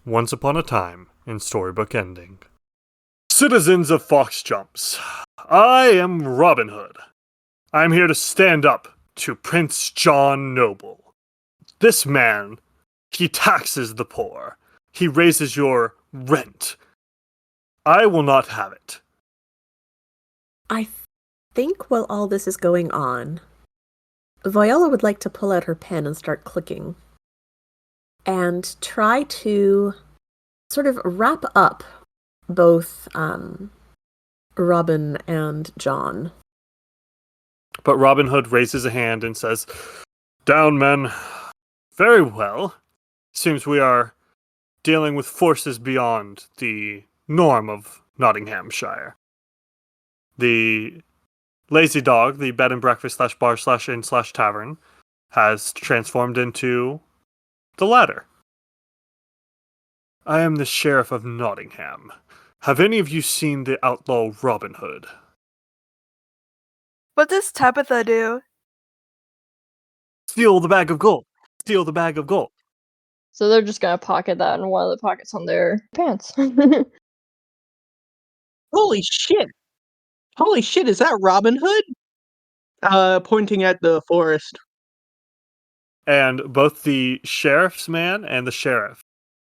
Once upon a time in Storybook Ending. Citizens of Fox Jumps, I am Robin Hood. I am here to stand up to Prince John Noble. This man, he taxes the poor. He raises your rent. I will not have it. I think while all this is going on, Viola would like to pull out her pen and start clicking and try to sort of wrap up both Robin and John. But Robin Hood raises a hand and says, "Down, men. Very well. Seems we are dealing with forces beyond the norm of Nottinghamshire. The Lazy Dog, the bed and breakfast / bar / inn / tavern, has transformed into the latter. I am the Sheriff of Nottingham. Have any of you seen the outlaw Robin Hood?" What does Tabitha do? Steal the bag of gold. Steal the bag of gold. So they're just gonna pocket that in one of the pockets on their pants. Holy shit! Holy shit, is that Robin Hood? Pointing at the forest. And both the sheriff's man and the sheriff,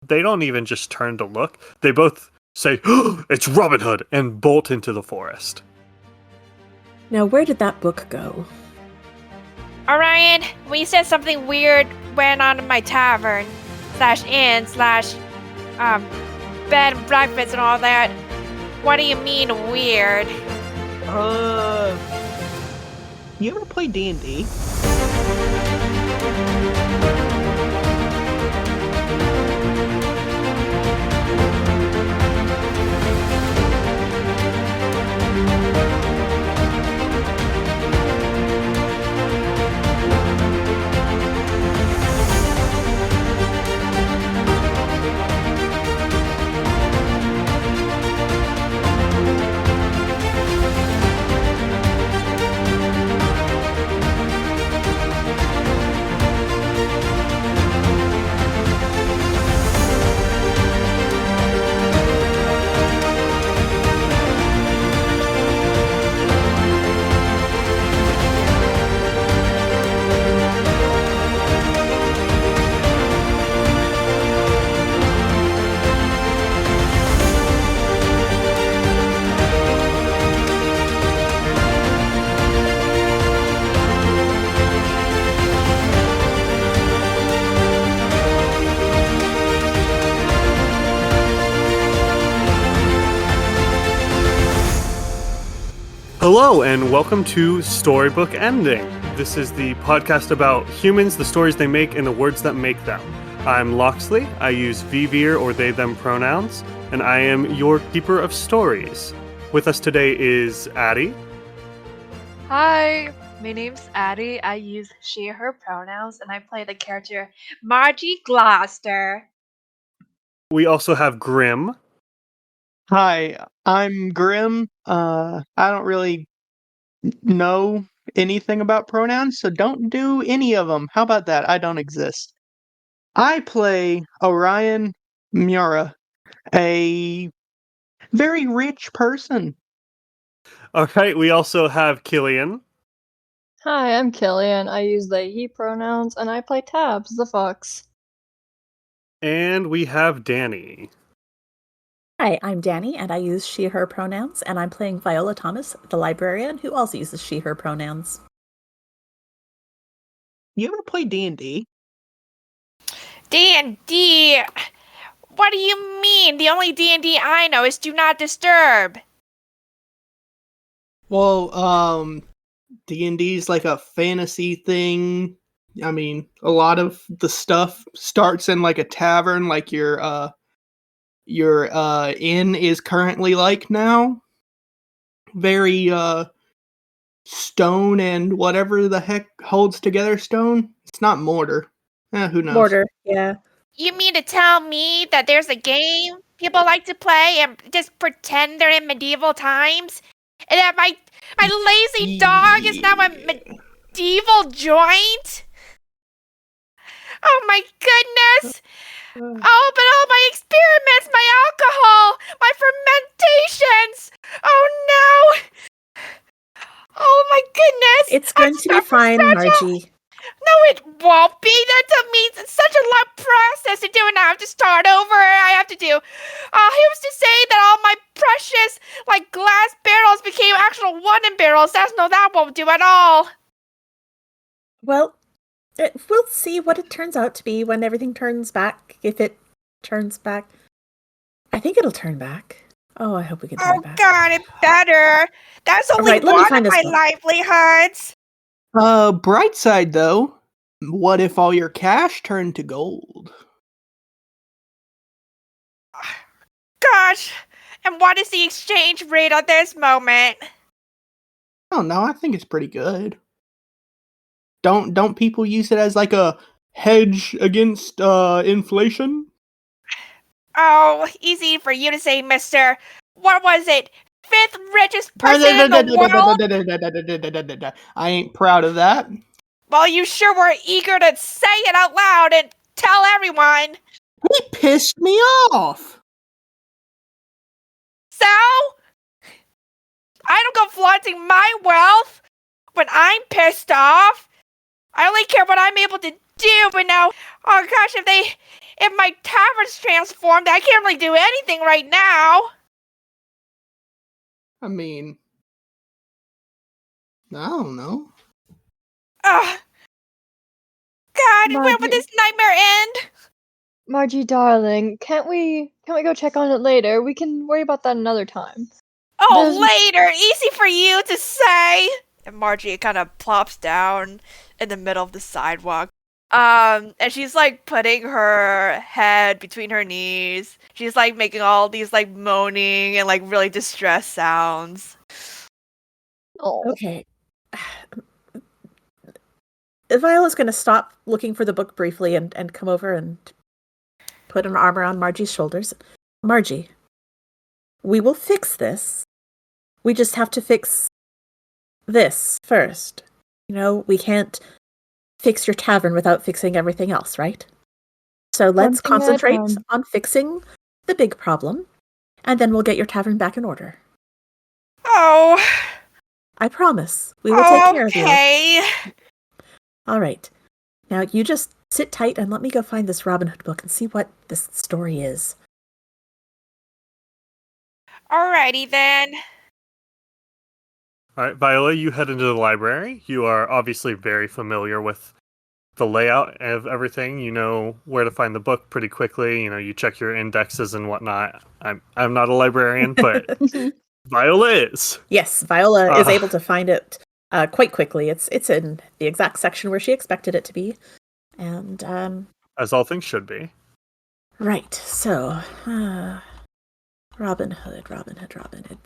they don't even just turn to look. They both say, "Oh, it's Robin Hood," and bolt into the forest. Now, where did that book go? Orion, when you said something weird went on in my tavern / inn / bed and breakfast and all that, what do you mean weird? You ever play D&D? Hello, and welcome to Storybook Ending. This is the podcast about humans, the stories they make, and the words that make them. I'm Loxley. I use VVer or they, them pronouns, and I am your keeper of stories. With us today is Addie. Hi, my name's Addie. I use she, her pronouns, and I play the character Margie Gloucester. We also have Grim. Hi, I'm Grim. I don't really know anything about pronouns, so don't do any of them. How about that? I don't exist. I play Orion Miura, a very rich person. All right, we also have Killian. Hi, I'm Killian. I use they, he pronouns, and I play Tabs, the fox. And we have Danny. Hi, I'm Danny, and I use she, her pronouns, and I'm playing Viola Thomas, the librarian, who also uses she, her pronouns. You ever play D&D? D&D? What do you mean? The only D&D I know is Do Not Disturb. Well, D&D is like a fantasy thing. I mean, a lot of the stuff starts in like a tavern, like your inn is currently like now. Very stone and whatever the heck holds together stone. It's not mortar. Who knows? Mortar, yeah. You mean to tell me that there's a game people like to play and just pretend they're in medieval times? And that my lazy dog is now a medieval joint? Oh my goodness! Oh, but all my experience It's going to be fine, Margie. No, it won't be. That means it's such a long process to do, and I have to start over. I have to do. Who's to say that all my precious, glass barrels became actual wooden barrels? That won't do at all. Well, we'll see what it turns out to be when everything turns back. If it turns back. I think it'll turn back. Oh, I hope we can turn it back. Oh, God, it better. That's only right, let me one find of this my book. livelihoods. Bright side though, what if all your cash turned to gold? Gosh, and what is the exchange rate at this moment? Oh no, I think it's pretty good. Don't people use it as like a hedge against inflation? Oh, easy for you to say, mister. What was it? 5th richest person in the world? I ain't proud of that. Well, you sure were eager to say it out loud and tell everyone. He pissed me off. So? I don't go flaunting my wealth when I'm pissed off. I only care what I'm able to do, but now, oh gosh, if my tavern's transformed, I can't really do anything right now. I mean, I don't know. Ugh. God, when Margie- will this nightmare end? Margie, darling, can't we go check on it later? We can worry about that another time. Oh, There's- later. Easy for you to say. And Margie kind of plops down in the middle of the sidewalk. And she's putting her head between her knees. She's making all these moaning and really distressed sounds. Oh. Okay. Viola's going to stop looking for the book briefly and come over and put an arm around Margie's shoulders. Margie, we will fix this. We just have to fix this first. We can't fix your tavern without fixing everything else, right? So let's One thing at a concentrate time. on fixing the big problem, and then we'll get your tavern back in order. Oh, I promise. We will take care of you. okay. All right. Now you just sit tight and let me go find this Robin Hood book and see what this story is. Alrighty then. All right, Viola, you head into the library. You are obviously very familiar with the layout of everything. You know where to find the book pretty quickly. You check your indexes and whatnot. I'm not a librarian, but Viola is. Yes, Viola is able to find it quite quickly. It's in the exact section where she expected it to be. And As all things should be. right. So, Robin Hood.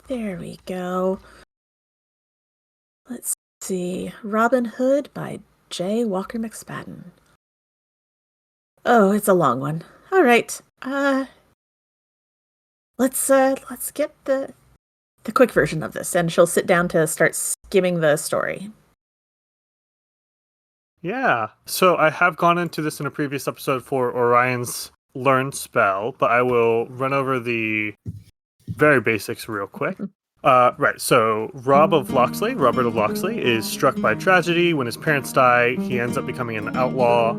There we go. Let's see. Robin Hood by J. Walker McSpadden. Oh, it's a long one. All right. Let's get the quick version of this, and she'll sit down to start skimming the story. Yeah. So I have gone into this in a previous episode for Orion's Learn spell, but I will run over the very basics real quick. Right, so Robert of Locksley is struck by tragedy. When his parents die, he ends up becoming an outlaw.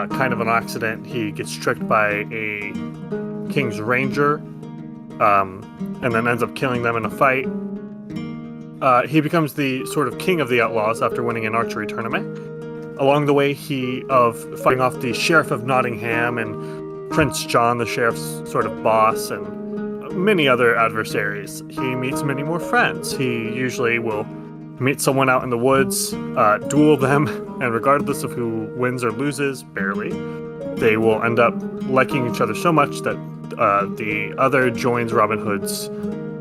Kind of an accident. He gets tricked by a king's ranger, and then ends up killing them in a fight. He becomes the sort of king of the outlaws after winning an archery tournament. Along the way, of fighting off the Sheriff of Nottingham and Prince John, the sheriff's sort of boss, and many other adversaries. He meets many more friends. He usually will meet someone out in the woods, duel them, and regardless of who wins or loses, barely, they will end up liking each other so much that the other joins Robin Hood's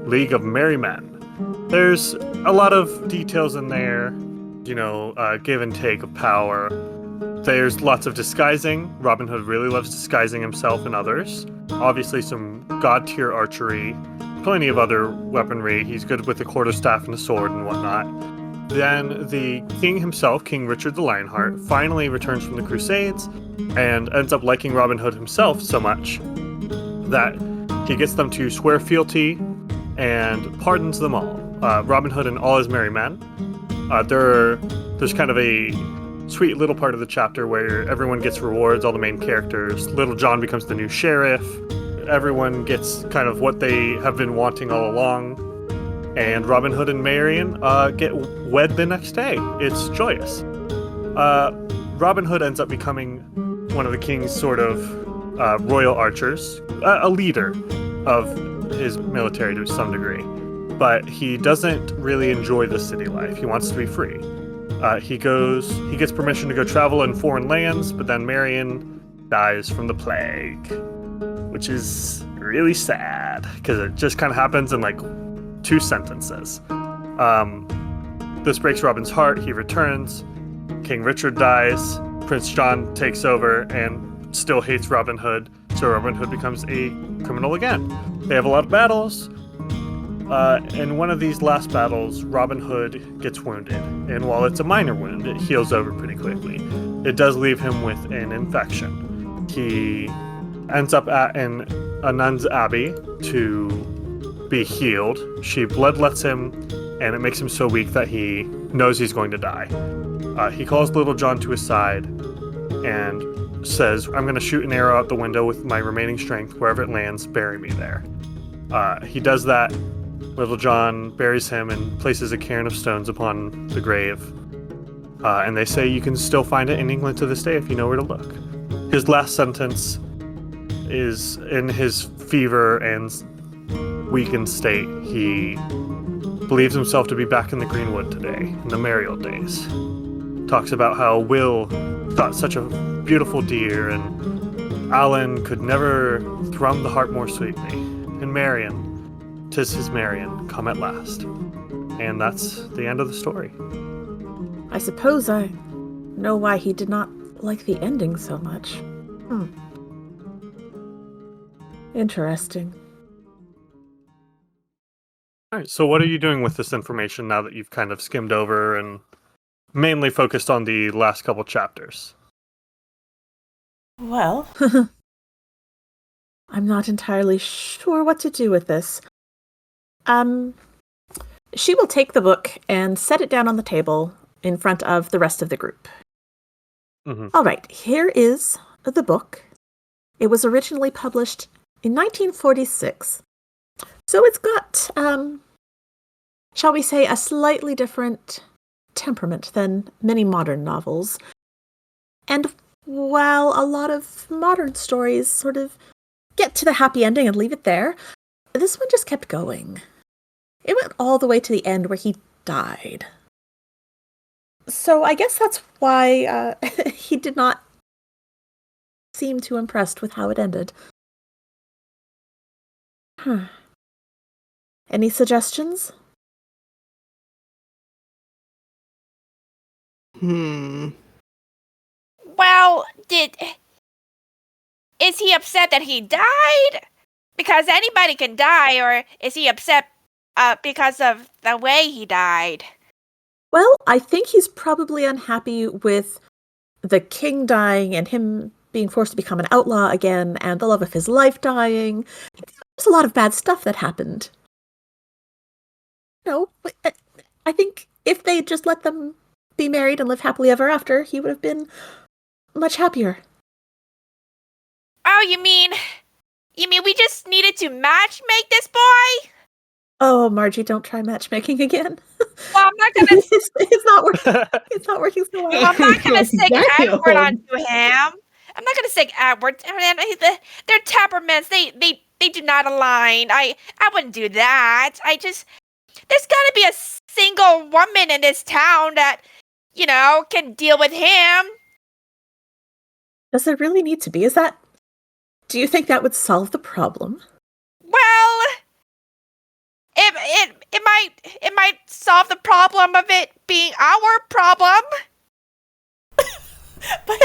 League of Merry Men. There's a lot of details in there, give and take of power. There's lots of disguising. Robin Hood really loves disguising himself and others. Obviously some god-tier archery, plenty of other weaponry. He's good with the quarterstaff and the sword and whatnot. Then the king himself, King Richard the Lionheart, finally returns from the Crusades and ends up liking Robin Hood himself so much that he gets them to swear fealty and pardons them all. Robin Hood and all his merry men. There are there's kind of a sweet little part of the chapter where everyone gets rewards, all the main characters. Little John becomes the new sheriff. Everyone gets kind of what they have been wanting all along. And Robin Hood and Marion get wed the next day. It's joyous. Robin Hood ends up becoming one of the king's sort of royal archers, a leader of his military to some degree. But he doesn't really enjoy the city life. He wants to be free. He gets permission to go travel in foreign lands, but then Marion dies from the plague, which is really sad because it just kind of happens in like 2 sentences. This breaks Robin's heart. He returns. King Richard dies. Prince John takes over and still hates Robin Hood, so Robin Hood becomes a criminal again. They have a lot of battles. In one of these last battles, Robin Hood gets wounded, and while it's a minor wound, it heals over pretty quickly. It does leave him with an infection. He ends up at a nun's abbey to be healed. She bloodlets him, and it makes him so weak that he knows he's going to die. He calls Little John to his side and says, "I'm going to shoot an arrow out the window with my remaining strength. Wherever it lands, bury me there." He does that. Little John buries him and places a cairn of stones upon the grave. And they say you can still find it in England to this day if you know where to look. His last sentence is, in his fever and weakened state, he believes himself to be back in the Greenwood today, in the merry old days. Talks about how Will thought such a beautiful deer, and Alan could never thrum the heart more sweetly. And Marion, 'tis his Marion, come at last. And that's the end of the story. I suppose I know why he did not like the ending so much. Interesting. All right, so what are you doing with this information now that you've kind of skimmed over and mainly focused on the last couple chapters? Well, I'm not entirely sure what to do with this. She will take the book and set it down on the table in front of the rest of the group. Mm-hmm. All right, here is the book. It was originally published in 1946. So it's got, shall we say, a slightly different temperament than many modern novels. And while a lot of modern stories sort of get to the happy ending and leave it there, this one just kept going. It went all the way to the end where he died. So I guess that's why he did not seem too impressed with how it ended. Any suggestions? Well, is he upset that he died? Because anybody can die, or is he upset because of the way he died? Well, I think he's probably unhappy with the king dying and him being forced to become an outlaw again and the love of his life dying. There's a lot of bad stuff that happened. No, I think if they just let them be married and live happily ever after, he would have been much happier. Oh, you mean we just needed to matchmake this boy? Oh, Margie, don't try matchmaking again. Well, I'm not gonna. It's not working. It's not working so well. I'm not gonna stick Damn. Edward onto him. I'm not gonna stick Edward. Their temperaments, they do not align. I wouldn't do that. There's gotta be a single woman in this town that, can deal with him. Does there really need to be? Do you think that would solve the problem? Well, it might solve the problem of it being our problem. But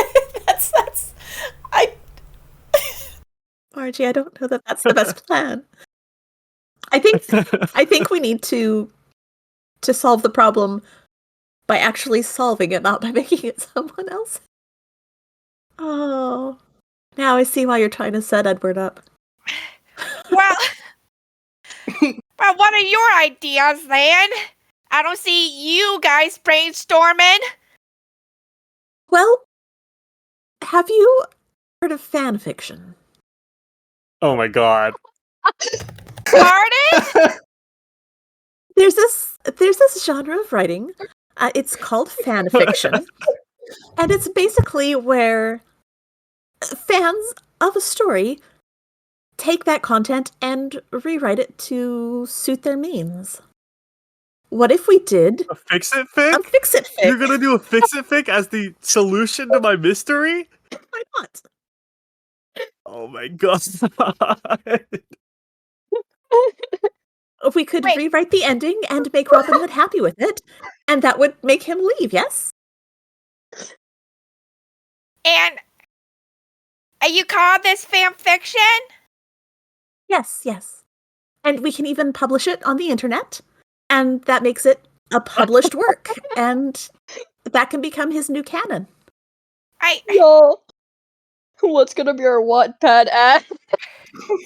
Margie, I don't know that that's the best plan. I think we need to solve the problem by actually solving it, not by making it someone else. Oh, now I see why you're trying to set Edward up. Well, what are your ideas then? I don't see you guys brainstorming. Well, have you heard of fan fiction? Oh my god. Pardon? There's this genre of writing. It's called fan fiction, and it's basically where fans of a story take that content and rewrite it to suit their means. What if we did A fix-it fic? a fix-it fic? You're gonna do a fix-it fic as the solution to my mystery? Why not? Oh my god. We could Wait. rewrite the ending and make Robin Hood happy with it, and that would make him leave, yes? And you call this fan fiction? Yes, yes. And we can even publish it on the internet, and that makes it a published work, and that can become his new canon. Yo, what's gonna be our Wattpad ad?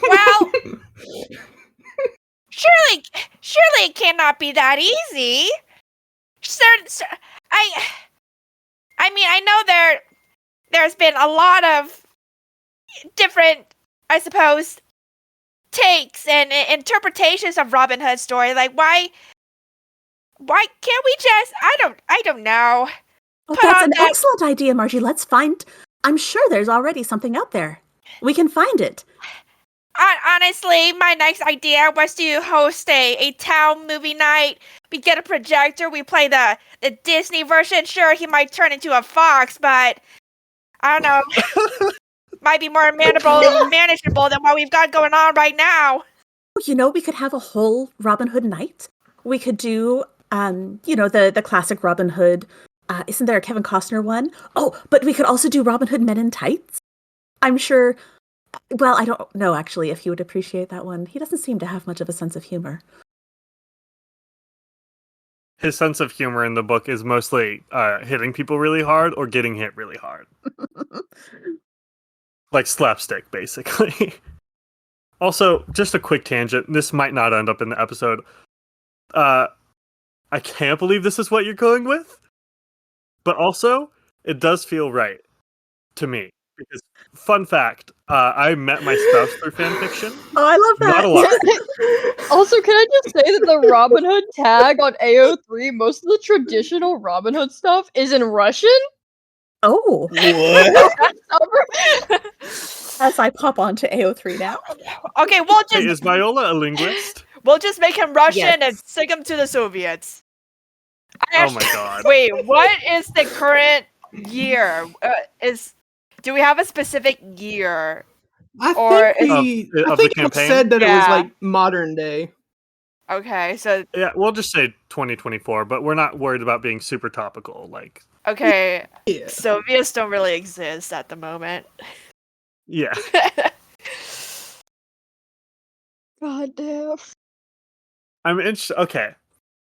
Well, surely it cannot be that easy. I mean, I know there's been a lot of different, I suppose, takes and interpretations of Robin Hood's story. Like, why can't we just? I don't know. Oh, Put that's on an that- excellent idea, Margie. Let's find. I'm sure there's already something out there. We can find it. Honestly, my next idea was to host a town movie night. We get a projector, we play the Disney version. Sure, he might turn into a fox, but I don't know. Might be more manageable than what we've got going on right now. You know, we could have a whole Robin Hood night. We could do, the classic Robin Hood. Isn't there a Kevin Costner one? Oh, but we could also do Robin Hood Men in Tights. I'm sure. Well, I don't know actually if he would appreciate that one. He doesn't seem to have much of a sense of humor. His sense of humor in the book is mostly hitting people really hard or getting hit really hard. Like slapstick, basically. Also, just a quick tangent. This might not end up in the episode. I can't believe this is what you're going with. But also, it does feel right to me. Because, fun fact, I met my spouse through fanfiction. Oh, I love that. Not a lot. Also, can I just say that the Robin Hood tag on AO3, most of the traditional Robin Hood stuff is in Russian? Oh, What? as I pop onto AO3 now. Okay, we'll Hey, just is Viola a linguist? make him Russian Yes. and send him to the Soviets. Oh my god. Wait, what is the current year? Do we have a specific year? I Or think Of we. the I think it campaign? said that it was Yeah. like modern day. Okay, so Yeah, we'll just say 2024, but we're not worried about being super topical. Like, okay, Yeah. Soviets don't really exist at the moment. yeah. God damn. I'm interested. Okay.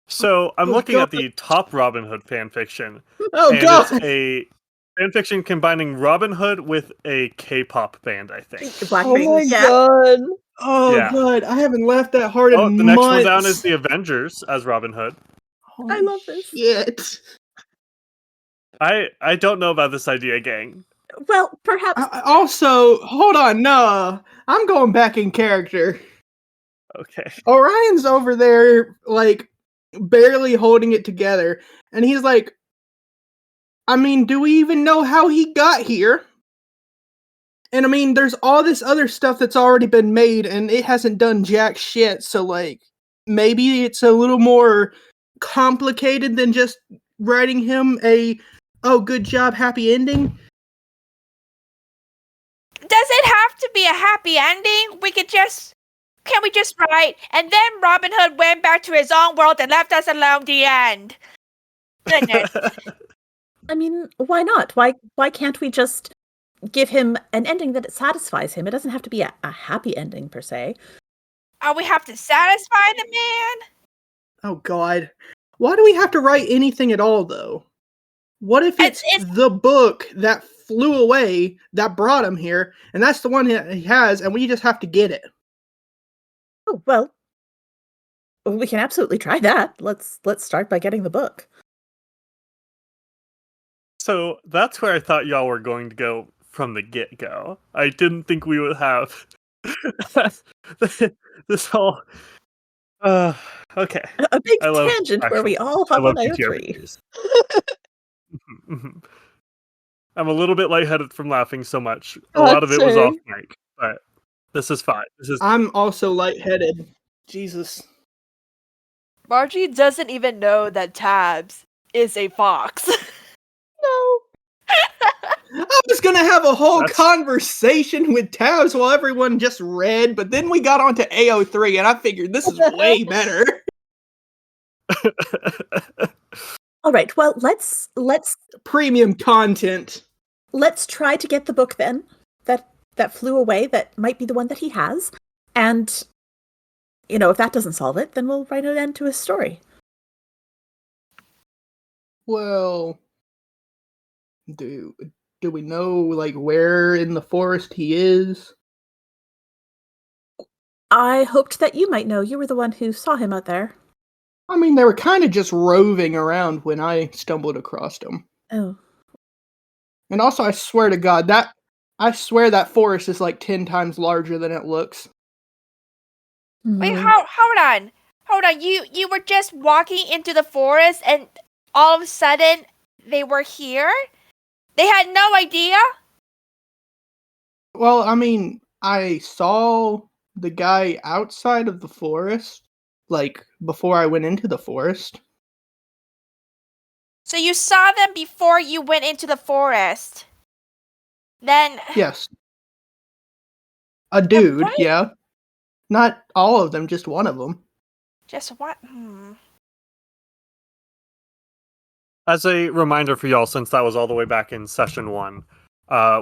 So I'm Oh, looking at God. the top Robin Hood fanfiction. Oh and god. it's a fanfiction combining Robin Hood with a K-pop band, I think. Blackpink. Oh my yeah. god. Oh Yeah. god. I haven't laughed that hard Oh, in the months. next one down is the Avengers as Robin Hood. I love this. Shit. I don't know about this idea, gang. Well, perhaps. Also, hold on. No, I'm going back in character. Okay. Orion's over there, like, barely holding it together. And he's like, I mean, do we even know how he got here? And I mean, there's all this other stuff that's already been made, and it hasn't done jack shit. So, like, maybe it's a little more complicated than just writing him a, oh, good job, happy ending. Does it have to be a happy ending? Can we just write, and then Robin Hood went back to his own world and left us alone, the end. Goodness. I mean, why not? Why can't we just give him an ending that satisfies him? It doesn't have to be a happy ending per se. We have to satisfy the man? Oh god. Why do we have to write anything at all, though? What if it's the book that flew away that brought him here, and that's the one that he has, and we just have to get it? Oh, well, we can absolutely try that. Let's start by getting the book. So that's where I thought y'all were going to go from the get-go. I didn't think we would have this whole. Okay. A big I love tangent where we actually, all I hop love on PTR AO3. videos. Mhm. I'm a little bit lightheaded from laughing so much. A lot of it was off mic, but this is fine. This is I'm also lightheaded. Jesus. Margie doesn't even know that Tabs is a fox. No. I was gonna have a whole That's- conversation with Tabs while everyone just read, but then we got onto AO3 and I figured this is way better. All right. Well, let's Premium content. try to get the book then that flew away. That might be the one that he has, and if that doesn't solve it, then we'll write an end to his story. Well, do we know like where in the forest he is? I hoped that you might know. You were the one who saw him out there. I mean, they were kind of just roving around when I stumbled across them. Oh. And also, I swear to God, that forest is like 10 times larger than it looks. Wait, Hmm. hold on. You were just walking into the forest, and all of a sudden they were here. They had no idea. Well, I mean, I saw the guy outside of the forest, like before I went into the forest. So you saw them before you went into the forest. Then Yes. A dude, what? yeah. Not all of them, just one of them. Just what? As a reminder for y'all, since that was all the way back in session 1,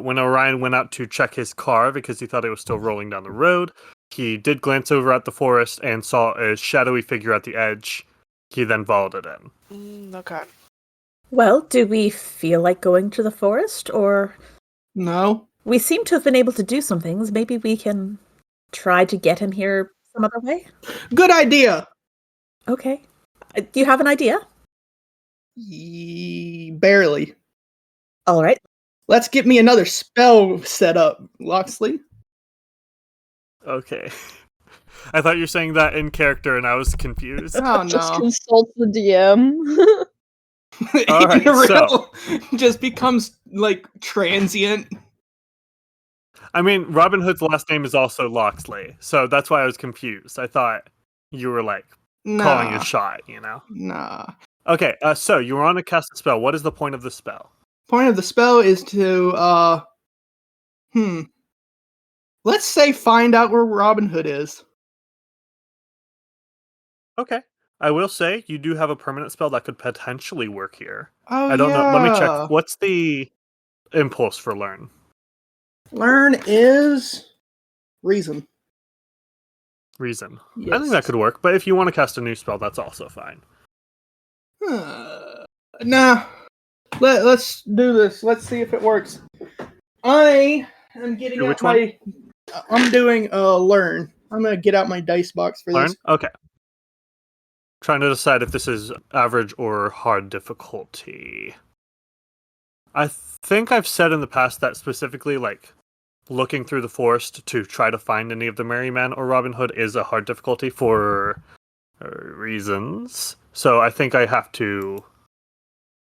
when Orion went out to check his car because he thought it was still rolling down the road, he did glance over at the forest and saw a shadowy figure at the edge. He then followed it in. Okay. Well, do we feel like going to the forest, or No. we seem to have been able to do some things? Maybe we can try to get him here some other way? Good idea. Okay. Do you have an idea? Barely. All right. Let's get me another spell set up, Loxley. Okay. I thought you were saying that in character and I was confused. Oh Just no. consult the DM. All right, Ariel just becomes like transient. I mean, Robin Hood's last name is also Loxley, so that's why I was confused. I thought you were like calling your shot, Nah. Okay, so you were on to cast a spell. What is the point of the spell? Point of the spell is to let's say find out where Robin Hood is. Okay. I will say you do have a permanent spell that could potentially work here. Oh, I don't know. Let me yeah. check. What's the impulse for learn? Learn is reason. Reason. Yes. I think that could work, but if you want to cast a new spell, that's also fine. Nah. Let's do this. Let's see if it works. I am getting Do out which my. I'm doing learn. I'm gonna get out my dice box for Learn? this. Okay. Trying to decide if this is average or hard difficulty. I think I've said in the past that specifically, like, looking through the forest to try to find any of the Merry Men or Robin Hood is a hard difficulty for reasons. So I think I have to,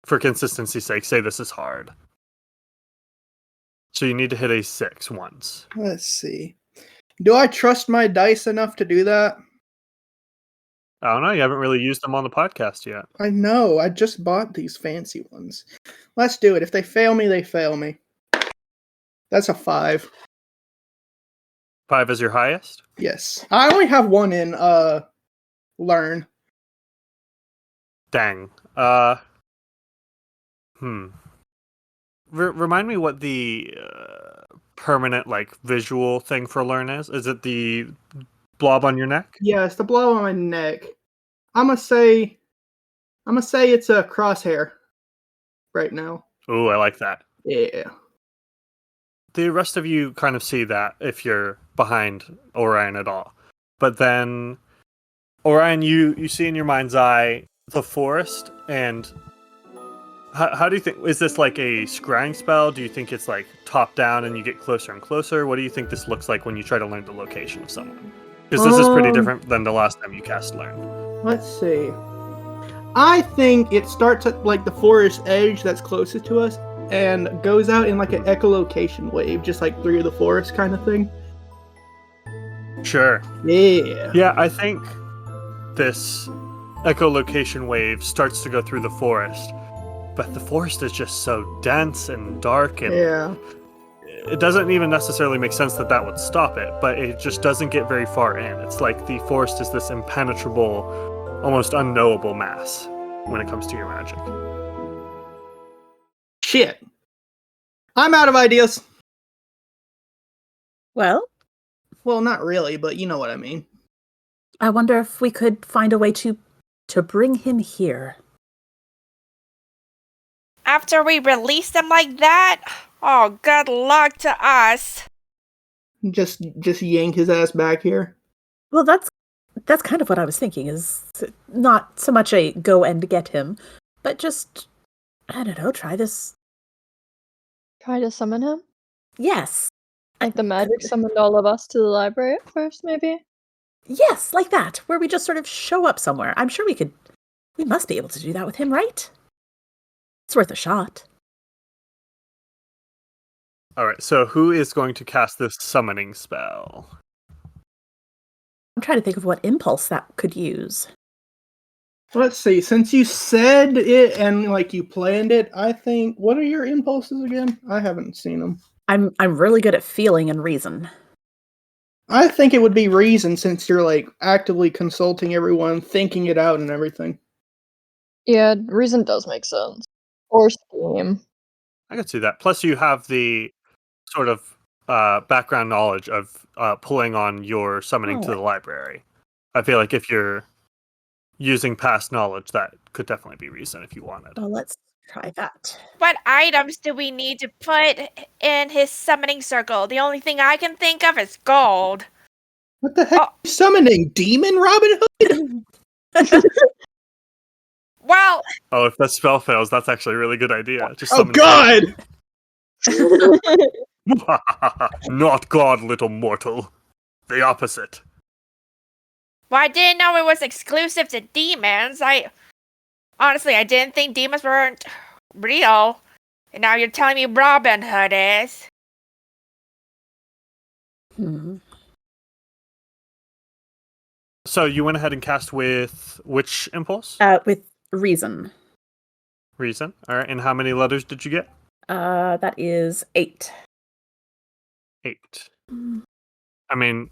for consistency's sake, say this is hard. So you need to hit a 6 once. Let's see. Do I trust my dice enough to do that? I don't know. You haven't really used them on the podcast yet. I know. I just bought these fancy ones. Let's do it. If they fail me, they fail me. That's a 5. 5 is your highest? Yes. I only have one in learn. Dang. Remind me what the permanent, like, visual thing for learn is. Is it the blob on your neck? Yeah, it's the blow on my neck. I'm gonna say it's a crosshair right now. Ooh, I like that. Yeah. The rest of you kind of see that if you're behind Orion at all. But then, Orion, you see in your mind's eye the forest, and How do you think? Is this like a scrying spell? Do you think it's like top down and you get closer and closer? What do you think this looks like when you try to learn the location of someone? Because this is pretty different than the last time you cast Learn. Let's see. I think it starts at like the forest edge that's closest to us and goes out in like an echolocation wave, just like through the forest kind of thing. Sure. Yeah. Yeah, I think this echolocation wave starts to go through the forest, but the forest is just so dense and dark, and Yeah. it doesn't even necessarily make sense that that would stop it, but it just doesn't get very far in. It's like the forest is this impenetrable, almost unknowable mass when it comes to your magic. Shit. I'm out of ideas. Well, Well, not really, but you know what I mean. I wonder if we could find a way to bring him here. After we release them like that? Oh, good luck to us. Just yank his ass back here. Well, that's kind of what I was thinking, is not so much a go and get him, but just, I don't know, try this. Try to summon him? Yes. Like the magic summoned all of us to the library at first, maybe? Yes, like that, where we just sort of show up somewhere. I'm sure we must be able to do that with him, right? It's worth a shot. All right, so who is going to cast this summoning spell? I'm trying to think of what impulse that could use. Let's see. Since you said it and like you planned it, I think. What are your impulses again? I haven't seen them. I'm really good at feeling and reason. I think it would be reason, since you're like actively consulting everyone, thinking it out and everything. Yeah, reason does make sense. Or scheme. I could see that. Plus, you have the sort of background knowledge of pulling on your summoning to the library. I feel like if you're using past knowledge, that could definitely be reason if you wanted. Well, let's try that. What items do we need to put in his summoning circle? The only thing I can think of is gold. What the heck? Are you summoning demon Robin Hood? Well, Oh, if that spell fails, that's actually a really good idea. Just Oh summon God! Not God, little mortal. The opposite. well, I didn't know it was exclusive to demons. Honestly, I didn't think demons weren't real. And now you're telling me Robin Hood is. So you went ahead and cast with which impulse? With reason. Reason. All right. And how many letters did you get? That is 8. 8. I mean,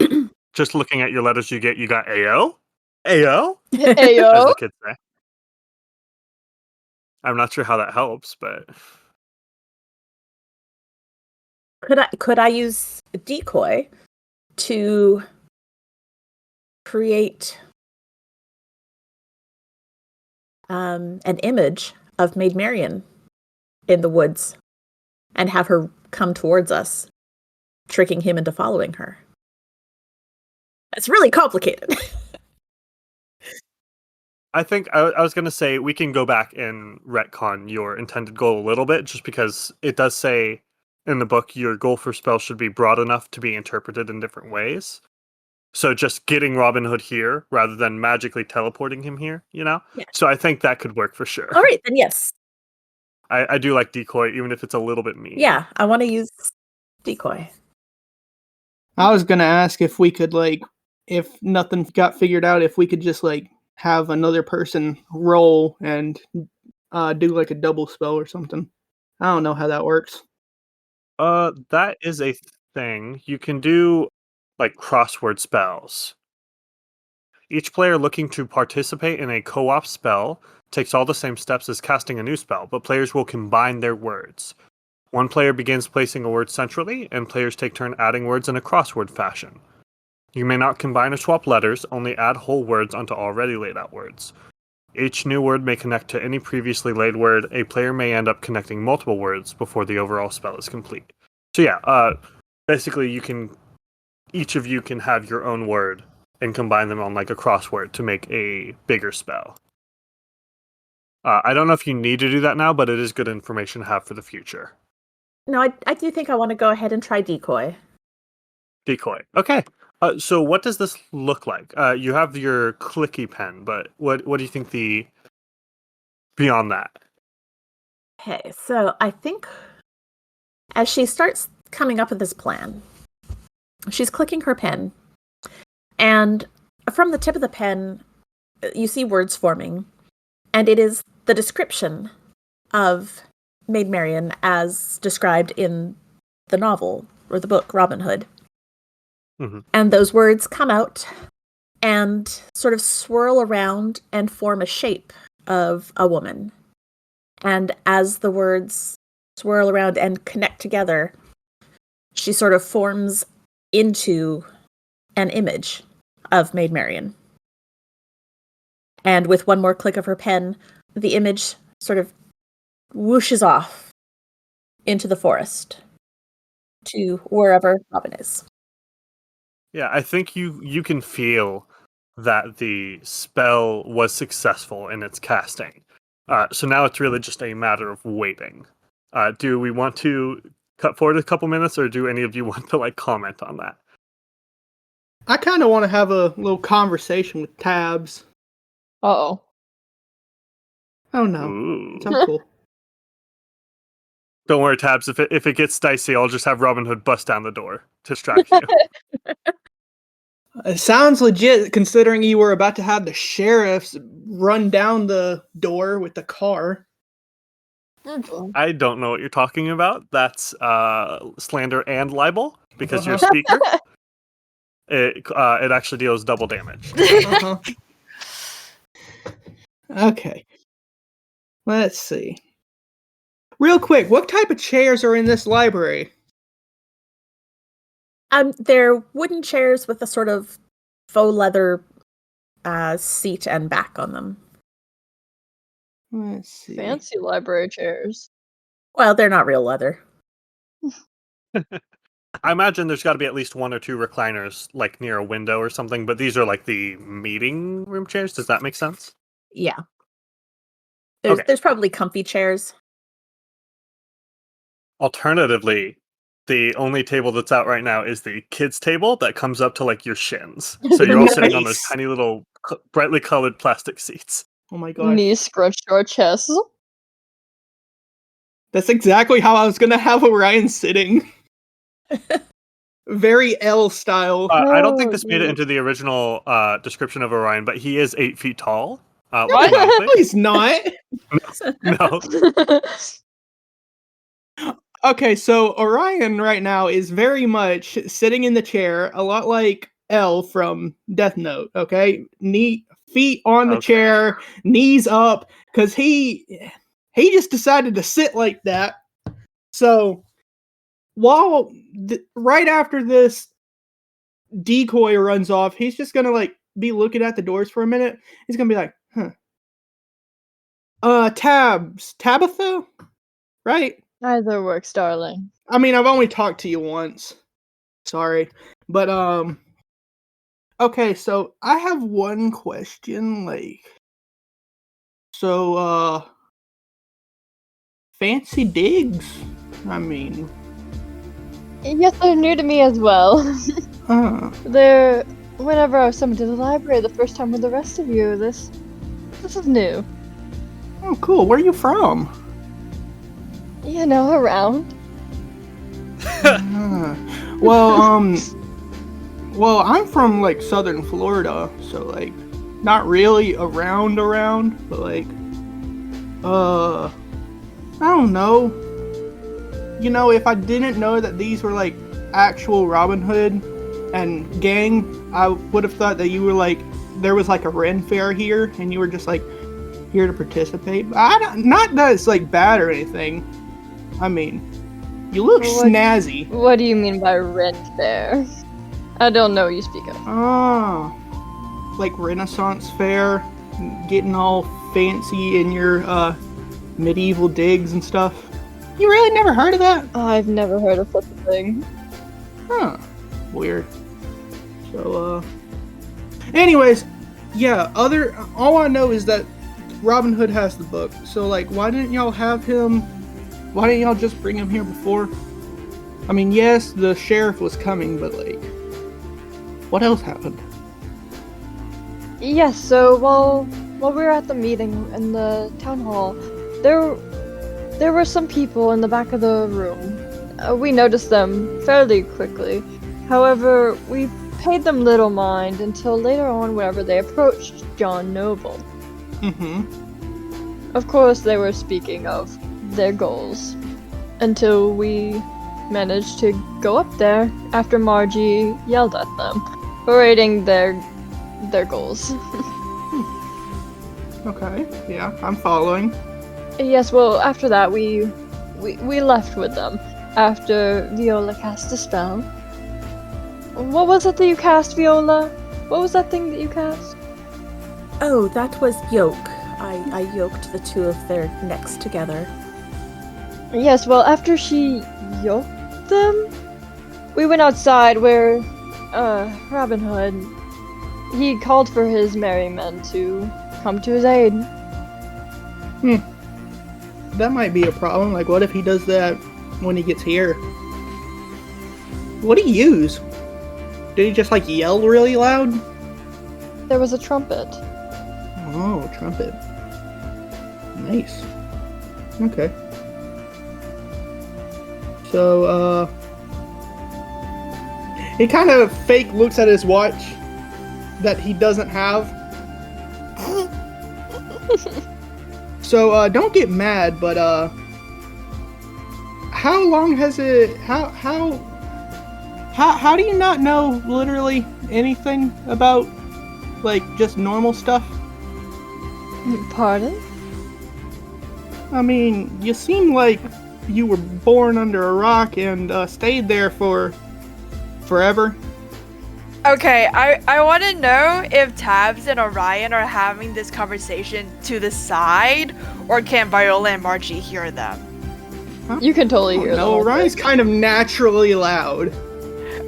just looking at your letters you got AO? AO? As Ayo. the kids say. I'm not sure how that helps, but Could I use a decoy to create an image of Maid Marian in the woods and have her come towards us, tricking him into following her? It's really complicated. I think I was going to say we can go back and retcon your intended goal a little bit, just because it does say in the book your goal for spells should be broad enough to be interpreted in different ways. So just getting Robin Hood here rather than magically teleporting him here, you know? Yeah. So I think that could work for sure. All right, then yes. I do like decoy, even if it's a little bit mean. Yeah, I want to use decoy. I was gonna ask if we could like, if nothing got figured out, if we could just like have another person roll and do like a double spell or something. I don't know how that works. That is a thing. You can do like crossword spells. Each player looking to participate in a co-op spell takes all the same steps as casting a new spell, but players will combine their words. One player begins placing a word centrally, and players take turn adding words in a crossword fashion. You may not combine or swap letters, only add whole words onto already laid out words. Each new word may connect to any previously laid word. A player may end up connecting multiple words before the overall spell is complete. So yeah, basically each of you can have your own word and combine them on like a crossword to make a bigger spell. I don't know if you need to do that now, but it is good information to have for the future. No, I do think I want to go ahead and try decoy. Decoy. Okay. So what does this look like? You have your clicky pen, but what do you think beyond that? Okay, so I think as she starts coming up with this plan, she's clicking her pen, and from the tip of the pen, you see words forming, and it is the description of Maid Marian as described in the novel or the book Robin Hood. Mm-hmm. And those words come out and sort of swirl around and form a shape of a woman. And as the words swirl around and connect together, she sort of forms into an image of Maid Marian. And with one more click of her pen, the image sort of whooshes off into the forest to wherever Robin is. Yeah, I think you can feel that the spell was successful in its casting. So now it's really just a matter of waiting. Do we want to cut forward a couple minutes, or do any of you want to comment on that? I kind of want to have a little conversation with Tabs. Uh-oh. Oh no, Ooh. sounds cool. Don't worry, Tabs. If it gets dicey, I'll just have Robin Hood bust down the door to distract you. It sounds legit, considering you were about to have the sheriffs run down the door with the car. I don't know what you're talking about. That's slander and libel, because you're a speaker. It actually deals double damage. Uh-huh. Okay. Let's see. Real quick, what type of chairs are in this library? They're wooden chairs with a sort of faux leather seat and back on them. Let's see. Fancy library chairs. Well, they're not real leather. I imagine there's got to be at least one or two recliners, like near a window or something. But these are like the meeting room chairs. Does that make sense? Yeah. Okay. There's probably comfy chairs. Alternatively, the only table that's out right now is the kids' table that comes up to like your shins. So you're all sitting on those Nice. tiny little brightly colored plastic seats. Oh my god. Knees scrunched to our chests. That's exactly how I was gonna have Orion sitting. Very L style. I don't think Oh, this made it dude. into the original description of Orion, but he is 8 feet tall. No, likely. he's not. No. Okay, so Orion right now is very much sitting in the chair, a lot like L from Death Note, okay? Feet on the Okay. chair, knees up, because he just decided to sit like that. So, right after this decoy runs off, he's just gonna, like, be looking at the doors for a minute. He's gonna be like, Tabitha? Right? Either works, darling. I mean, I've only talked to you once. Sorry. But, okay, so I have one question, fancy digs? I mean... Yes, they're new to me as well. Whenever I was summoned to the library the first time with the rest of you, this is new. Oh, cool. Where are you from? You know, around. Well, I'm from, southern Florida, so, not really around, but, I don't know. You know, if I didn't know that these were, actual Robin Hood and gang, I would have thought that you were, there was, a Ren Fair here, and you were just, here to participate. Not that it's, bad or anything. I mean, you look snazzy. What do you mean by rent fair? I don't know what you speak of. Oh, Renaissance fair, getting all fancy in your medieval digs and stuff. You really never heard of that? I've never heard of such a thing. Huh. Weird. So, anyways, yeah, all I know is that Robin Hood has the book, so like, why didn't y'all have him? Why didn't y'all just bring him here before? I mean, yes, the sheriff was coming, but like, what else happened? Yes, so while we were at the meeting in the town hall, there were some people in the back of the room. We noticed them fairly quickly. However, we paid them little mind until later on whenever they approached John Noble. Mm-hmm. Of course, they were speaking of their goals until we managed to go up there after Margie yelled at them, parading their goals. Okay, yeah, I'm following. Yes, well, after that, we left with them after Viola cast a spell. What was it that you cast, Viola? What was that thing that you cast? Oh, that was yoke. I yoked the two of their necks together. Yes, well, after she yoked them, we went outside where, Robin Hood, he called for his merry men to come to his aid. That might be a problem. Like, what if he does that when he gets here? What did he use? Did he just like yell really loud? There was a trumpet. Oh, trumpet. Nice. Okay. So, he kind of fake looks at his watch that he doesn't have. So, don't get mad, but, how long has it, how do you not know literally anything about, like, just normal stuff? Pardon? I mean, you seem like you were born under a rock and stayed there for forever. Okay, I want to know if Tabs and Orion are having this conversation to the side, or can Viola and Margie hear them? Huh? You can totally hear them. No, Orion's kind of naturally loud.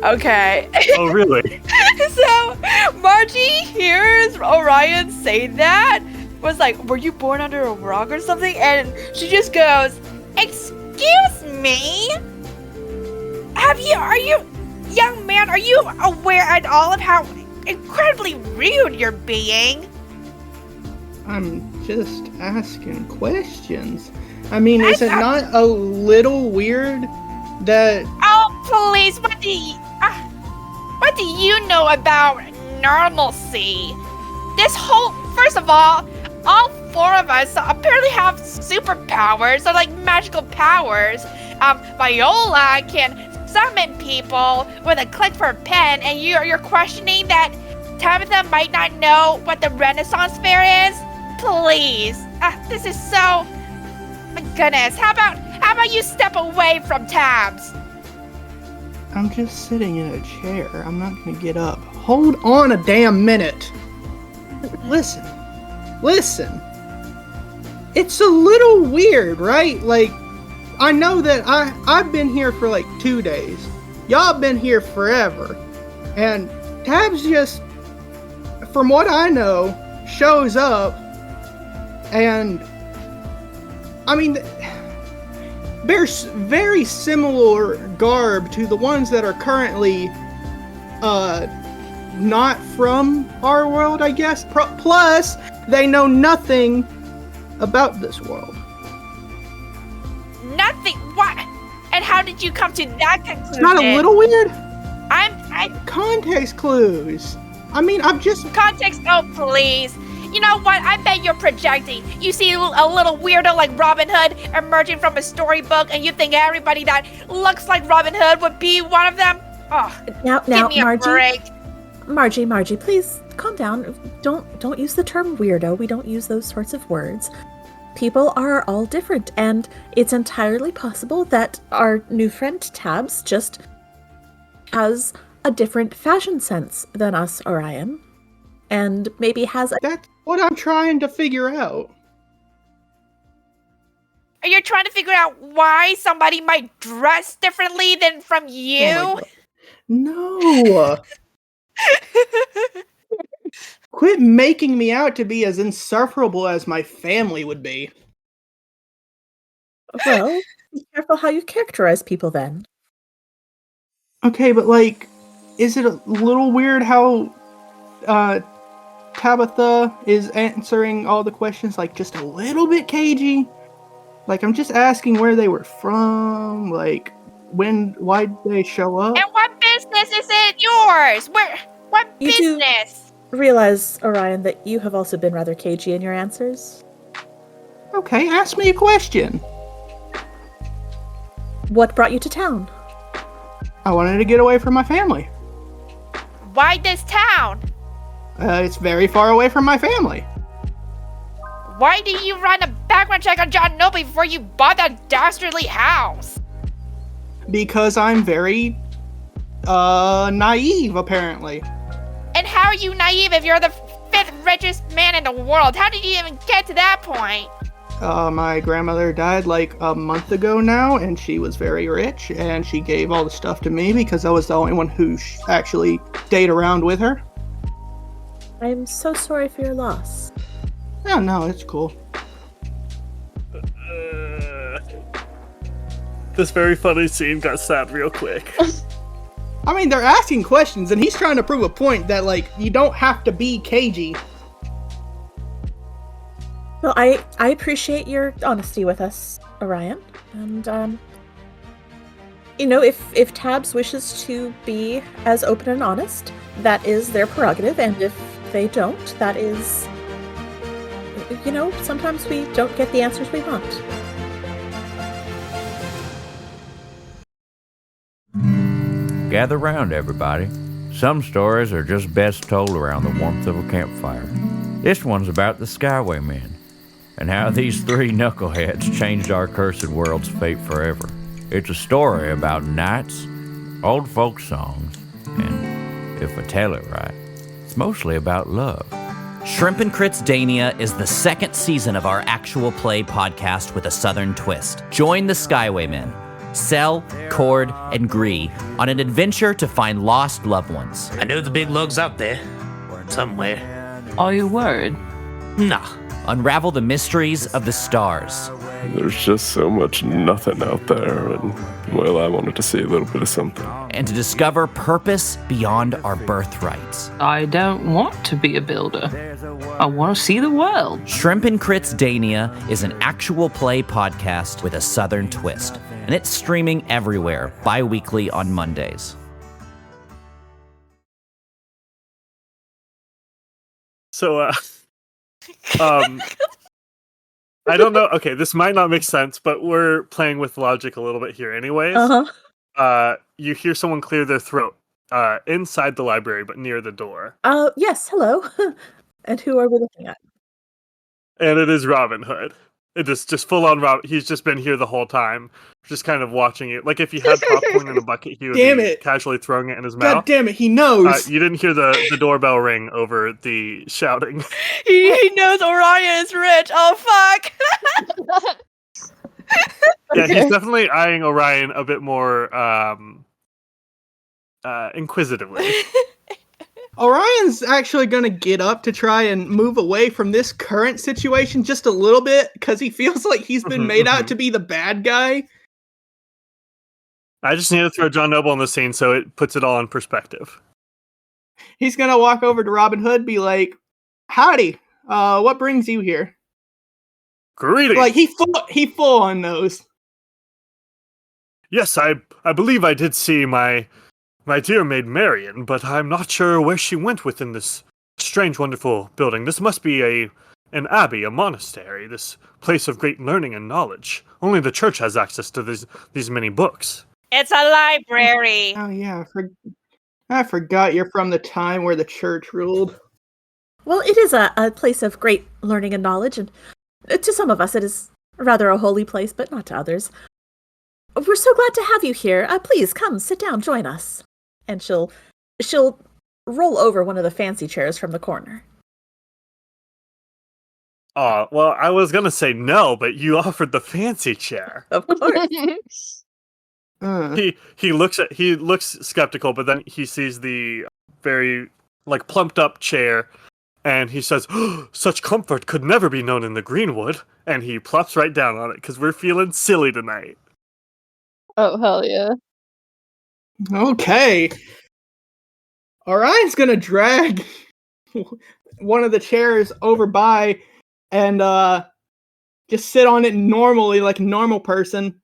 Okay. Oh, really? So, Margie hears Orion say that, was like, were you born under a rock or something? And she just goes, excuse me? Young man, are you aware at all of how incredibly rude you're being? I'm just asking questions. I mean, is it not a little weird that... Oh, please, what do you know about normalcy? First of all four of us apparently have superpowers, or like magical powers. Viola can summon people with a click for a pen, and you're questioning that Tabitha might not know what the Renaissance Fair is? Please, this is so... My goodness, how about you step away from Tabs? I'm just sitting in a chair. I'm not gonna get up. Hold on a damn minute. Listen. It's a little weird, right? Like, I know that I've been here for like 2 days. Y'all been here forever. And Tabs just, from what I know, shows up and, I mean, bears very similar garb to the ones that are currently not from our world, I guess. Plus, they know nothing about this world. Nothing? What? And how did you come to that conclusion? It's not a little weird? I Context clues. I mean, I'm just... Context, oh please. You know what? I bet you're projecting. You see a little weirdo like Robin Hood emerging from a storybook, and you think everybody that looks like Robin Hood would be one of them? Oh, Now, give me a break. Margie, please calm down. Don't use the term weirdo. We don't use those sorts of words. People are all different, and it's entirely possible that our new friend Tabs just has a different fashion sense than us, Orion, and maybe has a... That's what I'm trying to figure out. Are you trying to figure out why somebody might dress differently than from you? Oh my God. No. Quit making me out to be as insufferable as my family would be. Well, be careful how you characterize people then. Okay, but like, is it a little weird how Tabitha is answering all the questions like just a little bit cagey? Like, I'm just asking where they were from, like, why did they show up? And what business is it yours? What You do- business? Realize, Orion, that you have also been rather cagey in your answers. Okay, ask me a question. What brought you to town? I wanted to get away from my family. Why this town? It's very far away from my family. Why do you run a background check on John Noble before you bought that dastardly house? Because I'm very, naive, apparently. And how are you naive if you're the 5th richest man in the world? How did you even get to that point? My grandmother died like a month ago now, and she was very rich, and she gave all the stuff to me because I was the only one who actually stayed around with her. I'm so sorry for your loss. Oh, no, it's cool. This very funny scene got sad real quick. I mean, they're asking questions, and he's trying to prove a point that, like, you don't have to be cagey. Well, I appreciate your honesty with us, Orion. And, if Tabs wishes to be as open and honest, that is their prerogative, and if they don't, that is... sometimes we don't get the answers we want. Gather round, everybody. Some stories are just best told around the warmth of a campfire. This one's about the Skywaymen, and how these 3 knuckleheads changed our cursed world's fate forever. It's a story about knights, old folk songs, and, if I tell it right, it's mostly about love. Shrimp and Crits Dania is the 2nd season of our actual play podcast with a southern twist. Join the Skywaymen, Cell, Cord, and Gree on an adventure to find lost loved ones. I know the big lug's out there. Somewhere. Are you worried? Nah. Unravel the mysteries of the stars. There's just so much nothing out there, and, well, I wanted to see a little bit of something. And to discover purpose beyond our birthrights. I don't want to be a builder. I want to see the world. Shrimp and Crits Dania is an actual play podcast with a southern twist. And it's streaming everywhere, bi-weekly on Mondays. So, I don't know. Okay, this might not make sense, but we're playing with logic a little bit here anyways. You hear someone clear their throat inside the library, but near the door. Yes, hello. And who are we looking at? And it is Robin Hood. It is just full on Robin. He's just been here the whole time, just kind of watching it. Like if he had popcorn in a bucket, he would be casually throwing it in his mouth. God damn it, he knows! You didn't hear the doorbell ring over the shouting. He knows Orion is rich. Oh, fuck. Yeah, he's definitely eyeing Orion a bit more inquisitively. Orion's actually going to get up to try and move away from this current situation just a little bit, because he feels like he's been made out to be the bad guy. I just need to throw John Noble on the scene so it puts it all in perspective. He's going to walk over to Robin Hood, be like, howdy, what brings you here? Greetings! Like, he full on knows. Yes, I believe I did see my dear maid Marion, but I'm not sure where she went within this strange, wonderful building. This must be an abbey, a monastery, this place of great learning and knowledge. Only the church has access to these many books. It's a library. Oh yeah, I forgot you're from the time where the church ruled. Well, it is a place of great learning and knowledge, and to some of us it is rather a holy place, but not to others. We're so glad to have you here. Please, come, sit down, join us. And she'll roll over one of the fancy chairs from the corner. Oh, well, I was gonna say no, but you offered the fancy chair. Of course. He looks skeptical, but then he sees the very plumped up chair And he says, such comfort could never be known in the greenwood. And he plops right down on it because we're feeling silly tonight. Oh, hell yeah. Okay. Orion's gonna drag one of the chairs over by and just sit on it normally, like a normal person.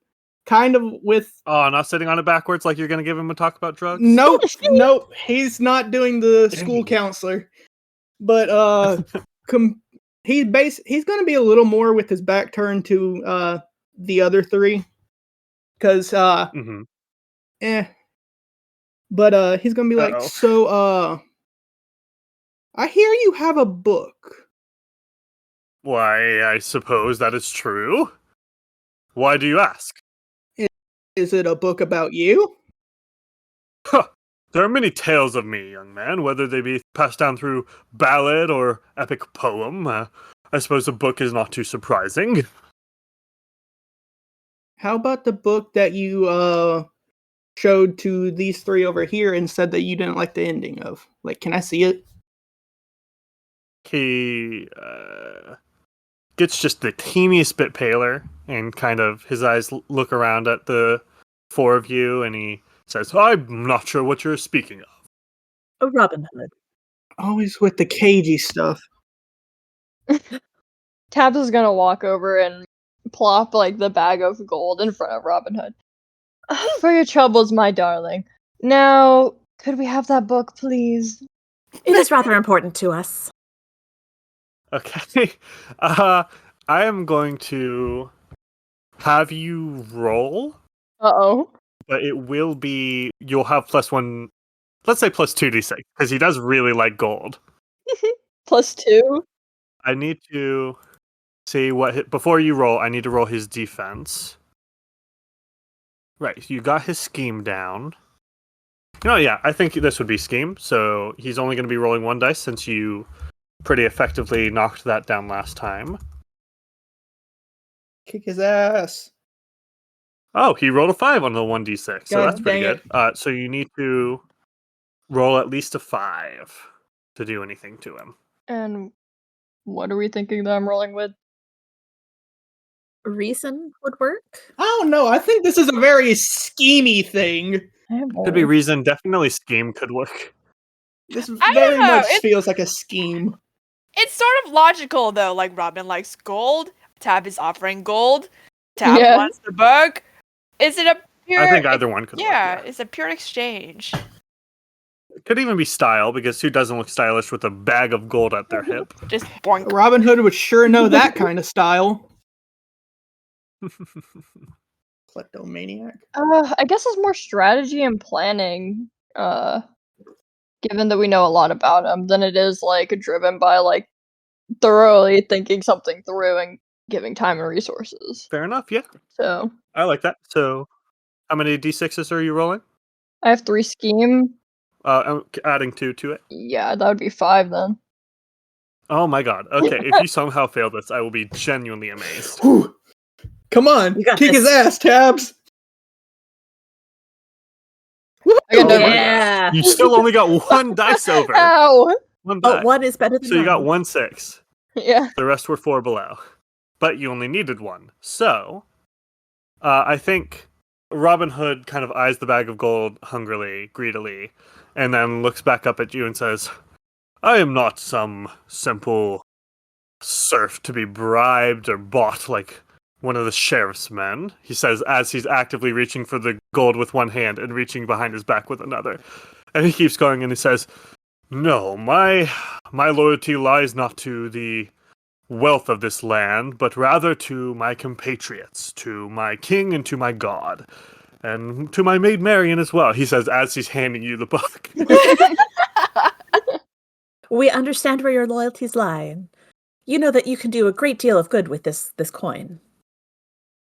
Kind of with... Oh, not sitting on it backwards like you're going to give him a talk about drugs? Nope, nope. He's not doing the school counselor. But he's gonna be a little more with his back turned to the other three. Because But he's gonna be like, so I hear you have a book. Why, I suppose that is true. Why do you ask? Is it a book about you? Huh. There are many tales of me, young man, whether they be passed down through ballad or epic poem. I suppose a book is not too surprising. How about the book that you showed to these three over here and said that you didn't like the ending of? Like, can I see it? He gets just the teeniest bit paler, and kind of his eyes look around at the four of you, and he says, I'm not sure what you're speaking of. Oh, Robin Hood. Always with the cagey stuff. Tabs is gonna walk over and plop like the bag of gold in front of Robin Hood. For your troubles, my darling. Now, could we have that book, please? It is rather important to us. Okay. I am going to have you roll. Uh-oh. But it will be, you'll have +1, let's say +2d6, because he does really like gold. +2? I need to see what, before you roll, I need to roll his defense. Right, you got his scheme down. Oh yeah, I think this would be scheme, so he's only going to be rolling 1 dice since you pretty effectively knocked that down last time. Kick his ass. Oh, he rolled a 5 on the 1d6, so God that's pretty dang good. So you need to roll at least a 5 to do anything to him. And what are we thinking that I'm rolling with? Reason would work? I don't know. I think this is a very schemy thing. Could be reason, definitely scheme could work. This I very don't know, much it's- feels like a scheme. It's sort of logical though. Like Robin likes gold. Tab is offering gold. Tab Yeah. wants the book. Is it a pure? I think either one could work. Yeah, it's a pure exchange. It could even be style, because who doesn't look stylish with a bag of gold at their hip? Just boink. Robin Hood would sure know that kind of style. Kleptomaniac. I guess it's more strategy and planning, given that we know a lot about him, than it is, like, driven by, like, thoroughly thinking something through and giving time and resources. Fair enough, yeah. So, I like that. So, how many d6s are you rolling? I have 3 scheme. I'm adding 2 to it. Yeah, that would be 5 then. Oh my god. Okay, if you somehow fail this, I will be genuinely amazed. Whew. Come on, You got kick this. his ass, Tabs. I got no- Yeah. You still only got 1 dice over. Ow! 1 Oh, die. one is better than So you got none. 1 6. Yeah. The rest were 4 below. But you only needed 1. So, I think Robin Hood kind of eyes the bag of gold hungrily, greedily, and then looks back up at you and says, I am not some simple serf to be bribed or bought like one of the sheriff's men, he says as he's actively reaching for the gold with one hand and reaching behind his back with another. And he keeps going and he says, no, my loyalty lies not to the wealth of this land, but rather to my compatriots, to my king and to my god, and to my maid Marian as well, he says as he's handing you the book. We understand where your loyalties lie. And you know that you can do a great deal of good with this coin.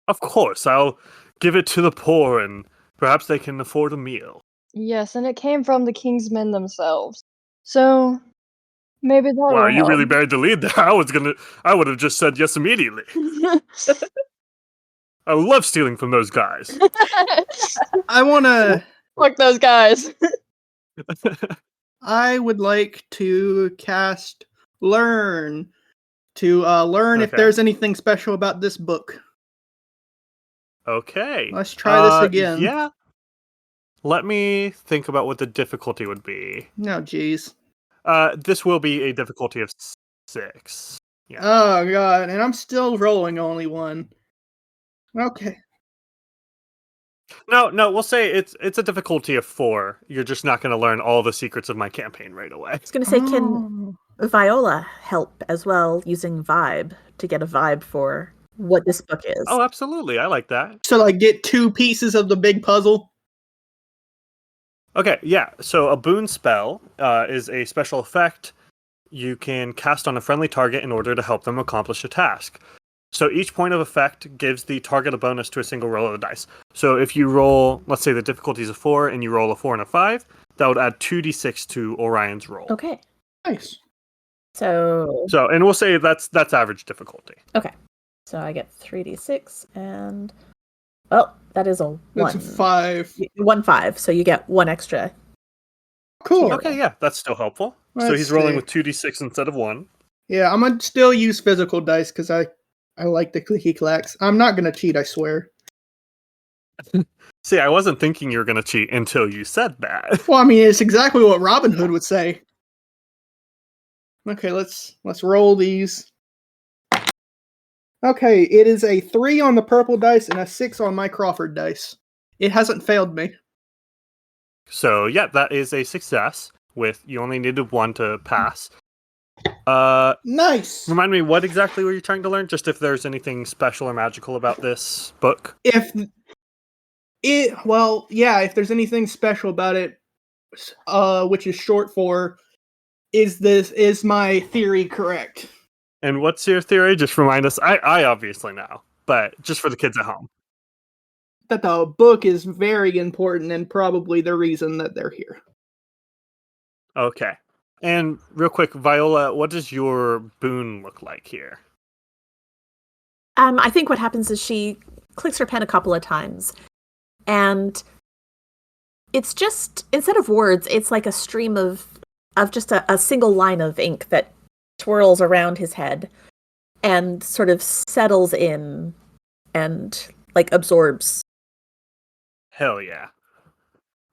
Of course, I'll give it to the poor, and perhaps they can afford a meal. Yes, and it came from the king's men themselves. So, maybe that'll Wow, you help. really buried the lead there. I would have just said yes immediately. I love stealing from those guys. I wanna... Fuck those guys. I would like to cast learn to learn if Okay. there's anything special about this book. Okay. Let's try this again. Yeah. Let me think about what the difficulty would be. No, jeez. This will be a difficulty of 6. Yeah. Oh god, and I'm still rolling only 1. Okay. No, we'll say it's a difficulty of 4. You're just not going to learn all the secrets of my campaign right away. I was going to say, can Viola help as well using vibe to get a vibe for what this book is? Oh, absolutely. I like that. So, like, get 2 pieces of the big puzzle? Okay, yeah. So a boon spell is a special effect you can cast on a friendly target in order to help them accomplish a task. So each point of effect gives the target a bonus to a single roll of the dice. So if you roll, let's say the difficulty is a 4, and you roll a 4 and a 5, that would add 2d6 to Orion's roll. Okay. Nice. So, and we'll say that's average difficulty. okay. So I get 3d6, and well, that is a 1. That's a 5. 1 5, so you get 1 extra. Cool. Okay, yeah, that's still helpful. So Let's he's rolling see. with 2d6 instead of 1. Yeah, I'm gonna still use physical dice because I like the clicky clacks. I'm not gonna cheat, I swear. See, I wasn't thinking you were going to cheat until you said that. Well, I mean, it's exactly what Robin Hood would say. Okay, let's roll these. Okay, it is a 3 on the purple dice and a 6 on my Crawford dice. It hasn't failed me. So, yeah, that is a success. With you only needed 1 to pass. Nice. Remind me, what exactly were you trying to learn? Just if there's anything special or magical about this book? If there's anything special about it, which is short for, is my theory correct? And what's your theory? Just remind us. I obviously know, but just for the kids at home. That the book is very important and probably the reason that they're here. Okay. And real quick, Viola, what does your boon look like here? I think what happens is she clicks her pen a couple of times, and it's just, instead of words, it's like a stream of just a single line of ink that twirls around his head and sort of settles in and like absorbs. Hell yeah.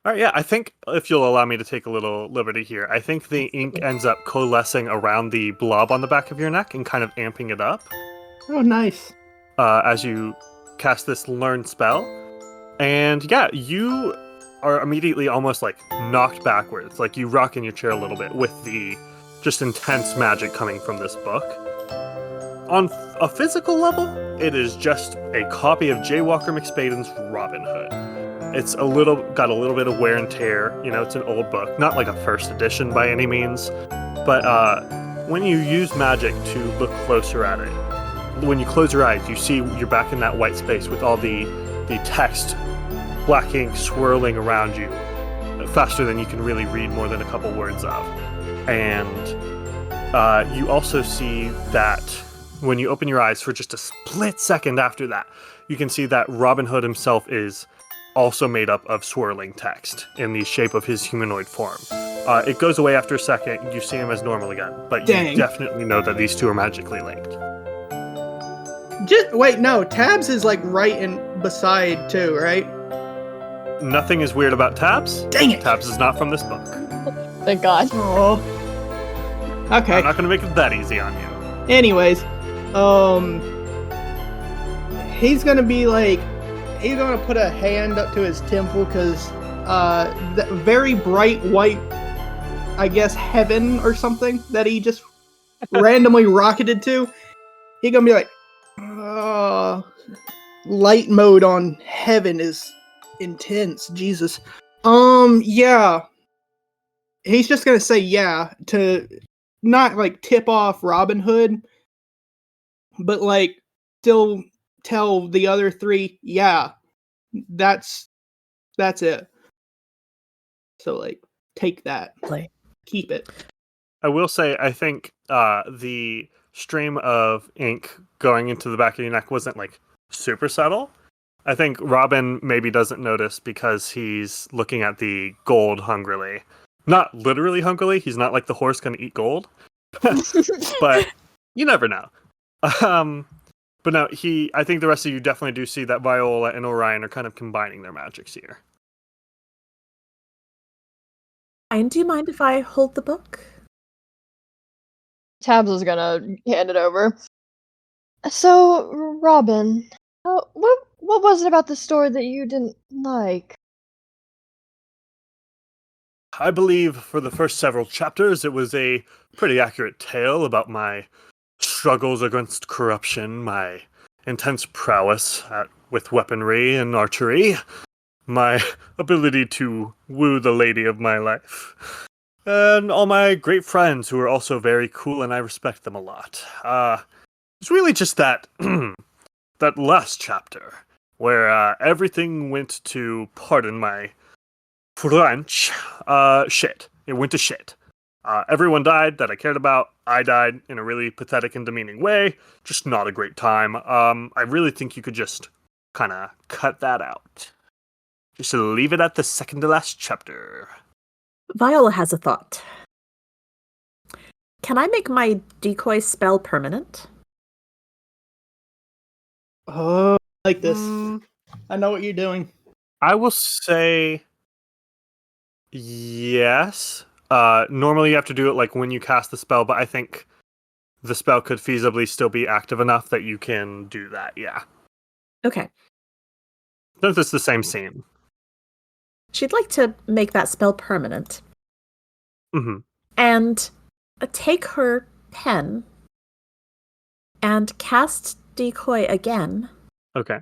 All right, yeah, I think if you'll allow me to take a little liberty here, I think the ink ends up coalescing around the blob on the back of your neck and kind of amping it up. Oh, nice. As you cast this learn spell. And yeah, you are immediately almost like knocked backwards. Like you rock in your chair a little bit with the just intense magic coming from this book. On a physical level, it is just a copy of J. Walker McSpaden's Robin Hood. It's got a little bit of wear and tear. You know, it's an old book, not like a first edition by any means. But when you use magic to look closer at it, when you close your eyes, you see you're back in that white space with all the text, black ink swirling around you faster than you can really read more than a couple words of. And you also see that when you open your eyes for just a split second after that, you can see that Robin Hood himself is also made up of swirling text in the shape of his humanoid form. It goes away after a second, you see him as normal again, but Dang. You definitely know that these two are magically linked. Wait, no, Tabs is like right and beside too, right? Nothing is weird about Tabs. Dang it! Tabs is not from this book. Thank God. Oh. Okay. I'm not going to make it that easy on you. Anyways, he's gonna put a hand up to his temple because that very bright white, I guess, heaven or something that he just randomly rocketed to. He gonna be like, light mode on heaven is intense. Jesus. Yeah. He's just gonna say yeah to not like tip off Robin Hood, but like still tell the other 3, yeah, that's it. So like take that. Play. Keep it. I will say, I think the stream of ink going into the back of your neck wasn't like super subtle. I think Robin maybe doesn't notice because he's looking at the gold hungrily. Not literally hungrily, he's not like the horse going to eat gold, But you never know. But no, I think the rest of you definitely do see that Viola and Orion are kind of combining their magics here. And do you mind if I hold the book? Tabs is gonna hand it over. So, Robin, what was it about the story that you didn't like? I believe for the first several chapters, it was a pretty accurate tale about my struggles against corruption, my intense prowess with weaponry and archery, my ability to woo the lady of my life, and all my great friends who are also very cool and I respect them a lot. It's really just that that last chapter where everything went to, pardon my French, shit. It went to shit. Everyone died that I cared about. I died in a really pathetic and demeaning way. Just not a great time. I really think you could just kind of cut that out. Just leave it at the second to last chapter. Viola has a thought. Can I make my decoy spell permanent? Oh, like this. I know what you're doing. I will say yes. Normally you have to do it like when you cast the spell, but I think the spell could feasibly still be active enough that you can do that, yeah. Okay. Since it's the same scene. She'd like to make that spell permanent. Mm-hmm. And take her pen and cast decoy again. Okay.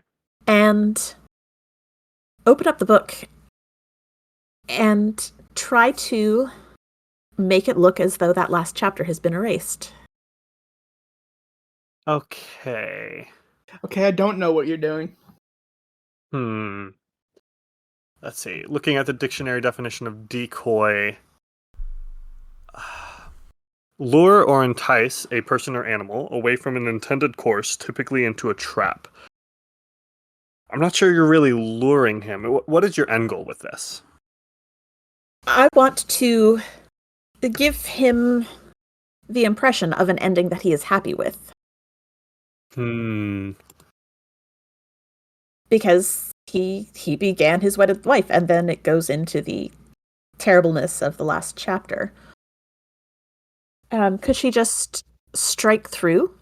And open up the book and try to make it look as though that last chapter has been erased. Okay. Okay, I don't know what you're doing. Let's see. Looking at the dictionary definition of decoy. Lure or entice a person or animal away from an intended course, typically into a trap. I'm not sure you're really luring him. What is your end goal with this? I want to give him the impression of an ending that he is happy with. Because he began his wedded life, and then it goes into the terribleness of the last chapter. Could she just strike through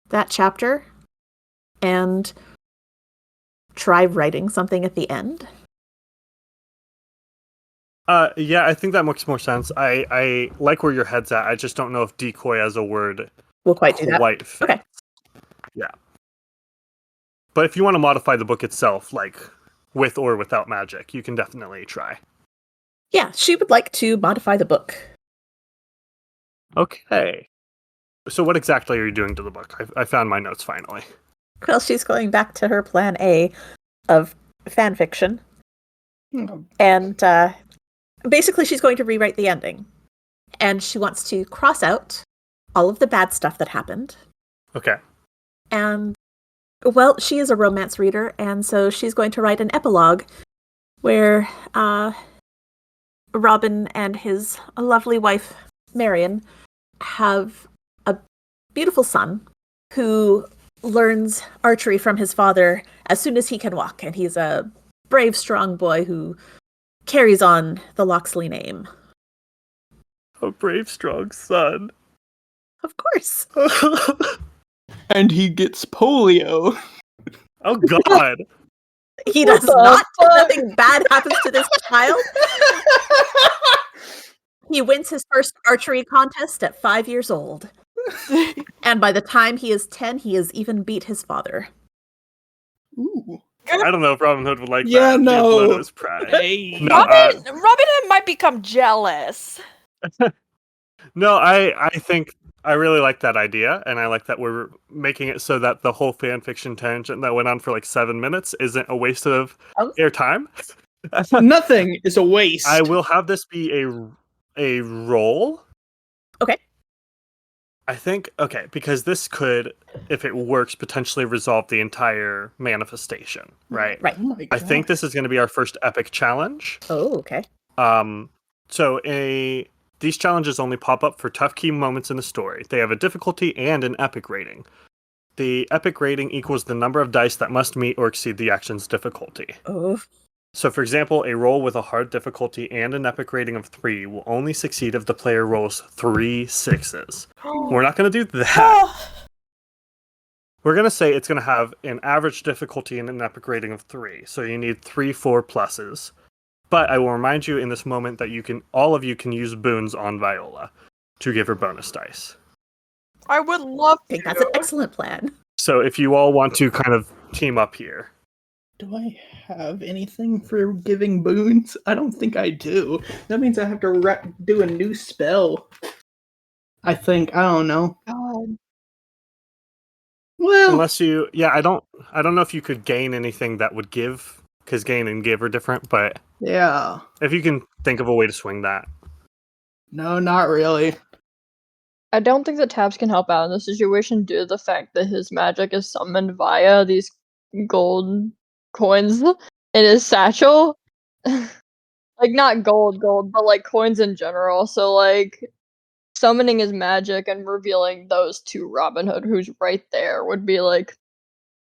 that chapter and try writing something at the end? Yeah, I think that makes more sense. I like where your head's at. I just don't know if decoy as a word will quite do that. Fits. Okay. Yeah. But if you want to modify the book itself, like with or without magic, you can definitely try. Yeah, she would like to modify the book. Okay. So what exactly are you doing to the book? I found my notes finally. Well, she's going back to her plan A of fan fiction. And basically she's going to rewrite the ending. And she wants to cross out all of the bad stuff that happened. Okay. And, well, she is a romance reader, and so she's going to write an epilogue where Robin and his lovely wife, Marion, have a beautiful son who learns archery from his father as soon as he can walk, and he's a brave, strong boy who carries on the Loxley name. A brave, strong son. Of course. And he gets polio. Oh, God. He does not. Nothing bad happens to this child. He wins his first archery contest at 5 years old. And by the time he is 10, he has even beat his father. Ooh. I don't know if Robin Hood would like Yeah, that. no. Blow to his pride. No, Robin Hood might become jealous. No, I think I really like that idea, and I like that we're making it so that the whole fan fiction tangent that went on for like 7 minutes isn't a waste of airtime. Nothing is a waste. I will have this be a roll. Okay. I think, okay, because this could, if it works, potentially resolve the entire manifestation, right? Right. Oh my I God. think this is going to be our first epic challenge. Oh, okay. So These challenges only pop up for tough key moments in the story. They have a difficulty and an epic rating. The epic rating equals the number of dice that must meet or exceed the action's difficulty. Oh. So, for example, a roll with a hard difficulty and an epic rating of 3 will only succeed if the player rolls 3 6s. We're not going to do that. We're going to say it's going to have an average difficulty and an epic rating of 3. So you need 3 4 pluses. But I will remind you in this moment that all of you can use boons on Viola to give her bonus dice. I would love I think that's an excellent plan. So if you all want to kind of team up here. Do I have anything for giving boons? I don't think I do. That means I have to do a new spell. I think. I don't know. God. Well, Unless you, I don't know if you could gain anything that would give, because gain and give are different, but yeah. if you can think of a way to swing that. No, not really. I don't think that tabs can help out in this situation due to the fact that his magic is summoned via these gold coins in his satchel. Like, not gold, but like coins in general. So, like, summoning his magic and revealing those to Robin Hood, who's right there, would be like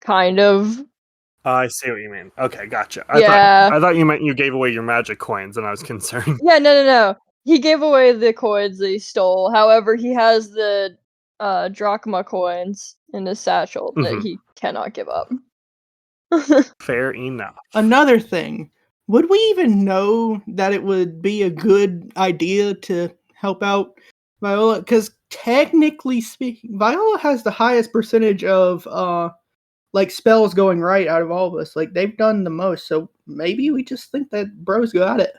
kind of. I see what you mean. Okay, gotcha. Yeah. I thought you meant you gave away your magic coins, and I was concerned. Yeah, no. He gave away the coins that he stole. However, he has the drachma coins in his satchel that he cannot give up. Fair enough. Another thing. Would we even know that it would be a good idea to help out Viola? Because technically speaking, Viola has the highest percentage of like spells going right out of all of us. Like, they've done the most, so maybe we just think that bro's got it.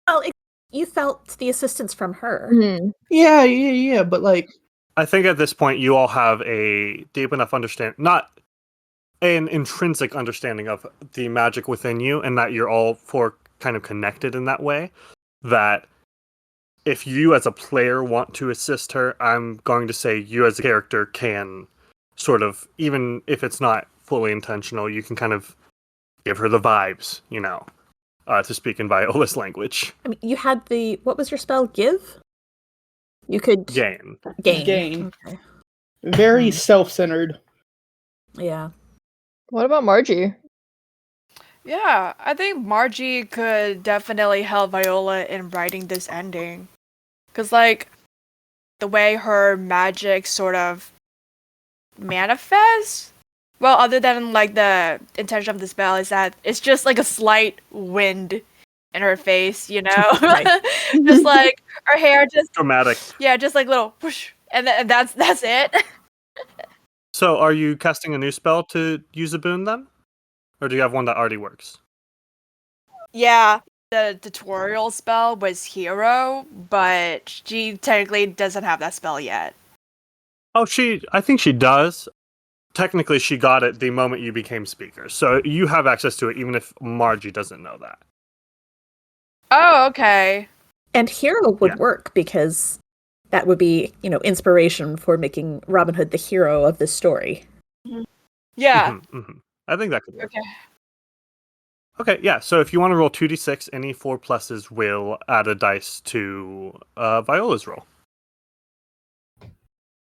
Well, you felt the assistance from her. Mhm. Yeah, but like, I think at this point you all have a deep enough understanding, not an intrinsic understanding of the magic within you, and that you're all four kind of connected in that way, that if you as a player want to assist her, I'm going to say you as a character can sort of, even if it's not fully intentional, you can kind of give her the vibes, to speak in Viola's language. I mean, you had what was your spell? Give? You could Gain. Gain. Okay. Very self-centered. Yeah. What about Margie? Yeah, I think Margie could definitely help Viola in writing this ending. Because, like, the way her magic sort of manifests, well, other than, like, the intention of the spell is that it's just, like, a slight wind in her face, Just, like, her hair just... Dramatic. Yeah, just, like, little whoosh, and that's it. So, are you casting a new spell to use a boon then? Or do you have one that already works? Yeah, the tutorial spell was Hero, but she technically doesn't have that spell yet. Oh, I think she does. Technically, she got it the moment you became speaker. So you have access to it, even if Margie doesn't know that. Oh, okay. And hero would work because that would be, inspiration for making Robin Hood the hero of this story. Yeah. I think that could work. Okay. Okay, yeah. So if you want to roll 2d6, any 4 pluses will add a dice to Viola's roll.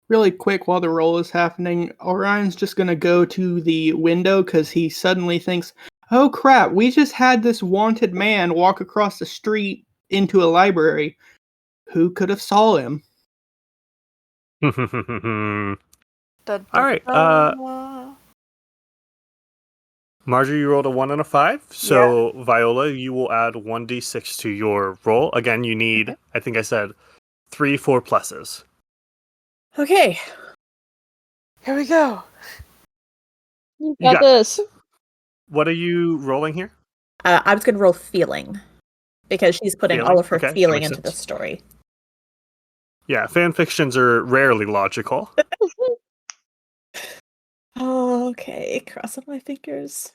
Really quick, while the roll is happening, Orion's just going to go to the window because he suddenly thinks, oh crap, we just had this wanted man walk across the street into a library. Who could have saw him? All right. Margie, you rolled a 1 and a 5. So Viola, you will add 1d6 to your roll. Again, you need, I think I said, 3 4 pluses. Okay. Here we go. You got this. What are you rolling here? I was going to roll feeling because she's putting all of her feeling into the story. Yeah, fan fictions are rarely logical. Okay, crossing my fingers.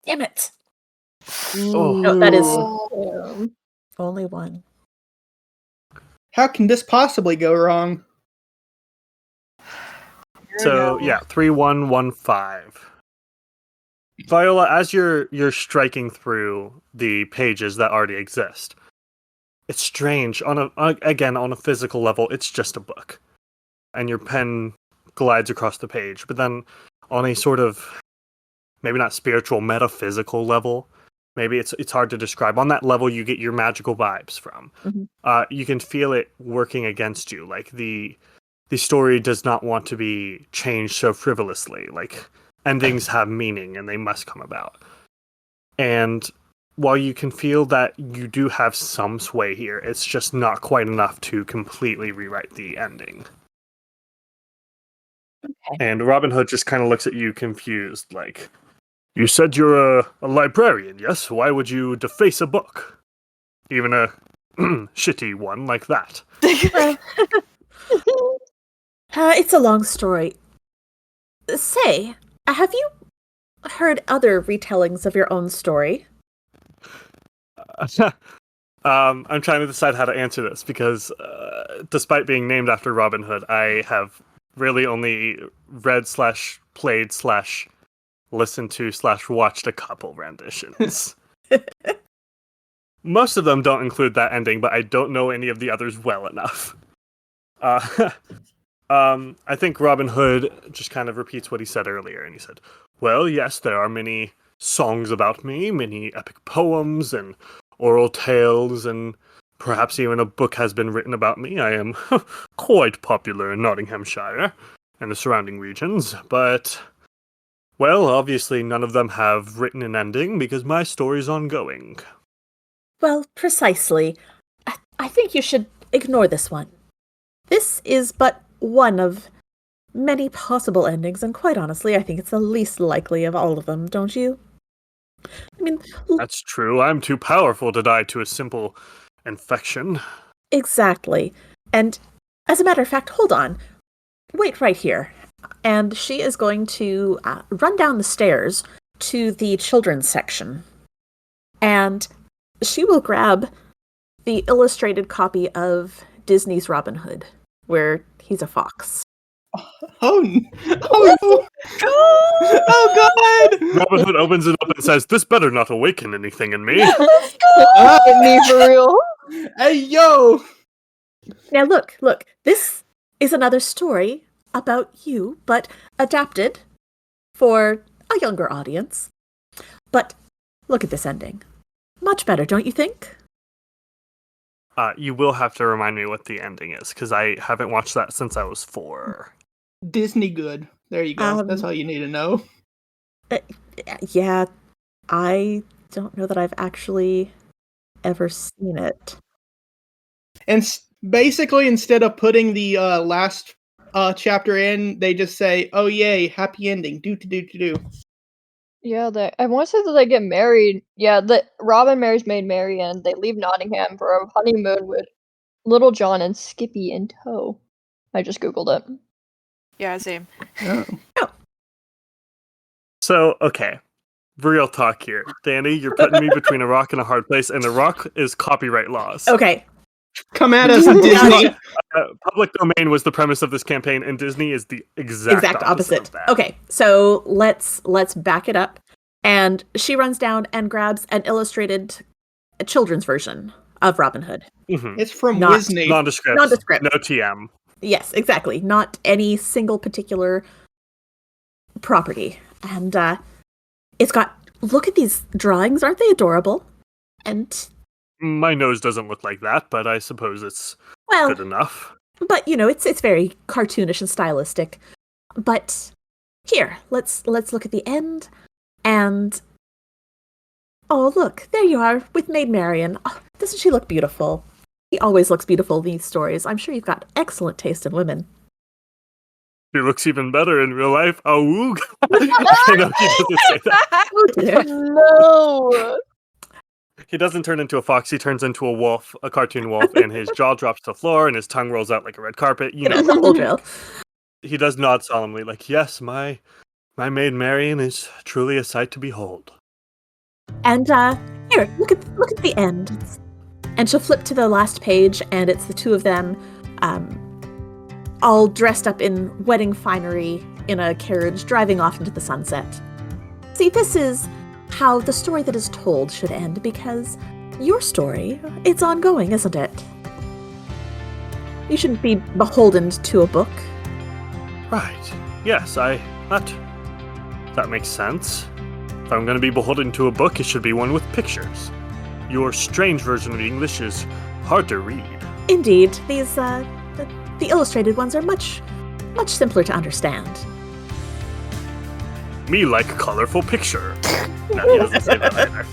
Damn it. Oh. No, that is only one. How can this possibly go wrong? So, 3 1 1 5. Viola, as you're striking through the pages that already exist, it's strange. On a physical level, it's just a book, and your pen glides across the page. But then, on a sort of maybe not spiritual, metaphysical level, maybe it's hard to describe. On that level, you get your magical vibes from. You can feel it working against you. Like the story does not want to be changed so frivolously. Like endings have meaning and they must come about. And while you can feel that you do have some sway here, it's just not quite enough to completely rewrite the ending. Okay. And Robin Hood just kind of looks at you confused, like, you said you're a librarian, yes? Why would you deface a book? Even a shitty one like that. It's a long story. Say, have you heard other retellings of your own story? I'm trying to decide how to answer this because despite being named after Robin Hood, I have really only read / played / listened to / watched a couple renditions. Most of them don't include that ending, but I don't know any of the others well enough. I think Robin Hood just kind of repeats what he said earlier, and he said, well, yes, there are many songs about me, many epic poems and oral tales, and perhaps even a book has been written about me. I am quite popular in Nottinghamshire and the surrounding regions, but, well, obviously none of them have written an ending because my story's ongoing. Well, precisely. I think you should ignore this one. This is but one of many possible endings, and quite honestly, I think it's the least likely of all of them, don't you? I mean, That's true. I'm too powerful to die to a simple infection. exactly. And as a matter of fact, hold on. Wait right here. And she is going to run down the stairs to the children's section. And she will grab the illustrated copy of Disney's Robin Hood, where he's a fox. Oh God! Robin Hood opens it up and says, this better not awaken anything in me. Me for real. Hey, yo! Now look, this is another story about you, but adapted for a younger audience. But look at this ending. Much better, don't you think? You will have to remind me what the ending is, because I haven't watched that since I was 4. Disney good. There you go. That's all you need to know. Yeah, I don't know that I've actually ever seen it. And basically, instead of putting the last chapter in, they just say, "Oh yay, happy ending." Do. Yeah, I want to say that they get married. Yeah, that Robin marries Maid Marian. They leave Nottingham for a honeymoon with Little John and Skippy in tow. I just googled it. Yeah, same. Oh. So, okay. Real talk here. Danny, you're putting me between a rock and a hard place, and the rock is copyright laws. Okay. Come at us, Disney. Public domain was the premise of this campaign, and Disney is the exact opposite of that. Okay, so let's back it up. And she runs down and grabs an illustrated children's version of Robin Hood. Mm-hmm. It's from Not- Disney. Nondescript. Nondescript. No TM. Yes, exactly. Not any single particular property. And it's got, look at these drawings, aren't they adorable? And My nose doesn't look like that, but I suppose it's well, good enough. but you know, it's very cartoonish and stylistic. But here, let's look at the end. And oh, look, there you are with Maid Marian. Oh, doesn't she look beautiful? He always looks beautiful in these stories. I'm sure you've got excellent taste in women. She looks even better in real life. Oh, woog. I know he doesn't say that. Oh dear. No. He doesn't turn into a fox. He turns into a wolf, a cartoon wolf, and his jaw drops to the floor, and his tongue rolls out like a red carpet. You know, The whole drill. he does nod solemnly, like, yes, my Maid Marian is truly a sight to behold. And here, look at the end. And she'll flip to the last page, and it's the two of them, all dressed up in wedding finery in a carriage, driving off into the sunset. See, this is how the story that is told should end, because your story. It's ongoing, isn't it? You shouldn't be beholden to a book. Right. Yes, that makes sense. If I'm going to be beholden to a book, it should be one with pictures. Your strange version of English is hard to read. Indeed, these, the illustrated ones are much simpler to understand. Me like colorful picture. No, he doesn't say that either.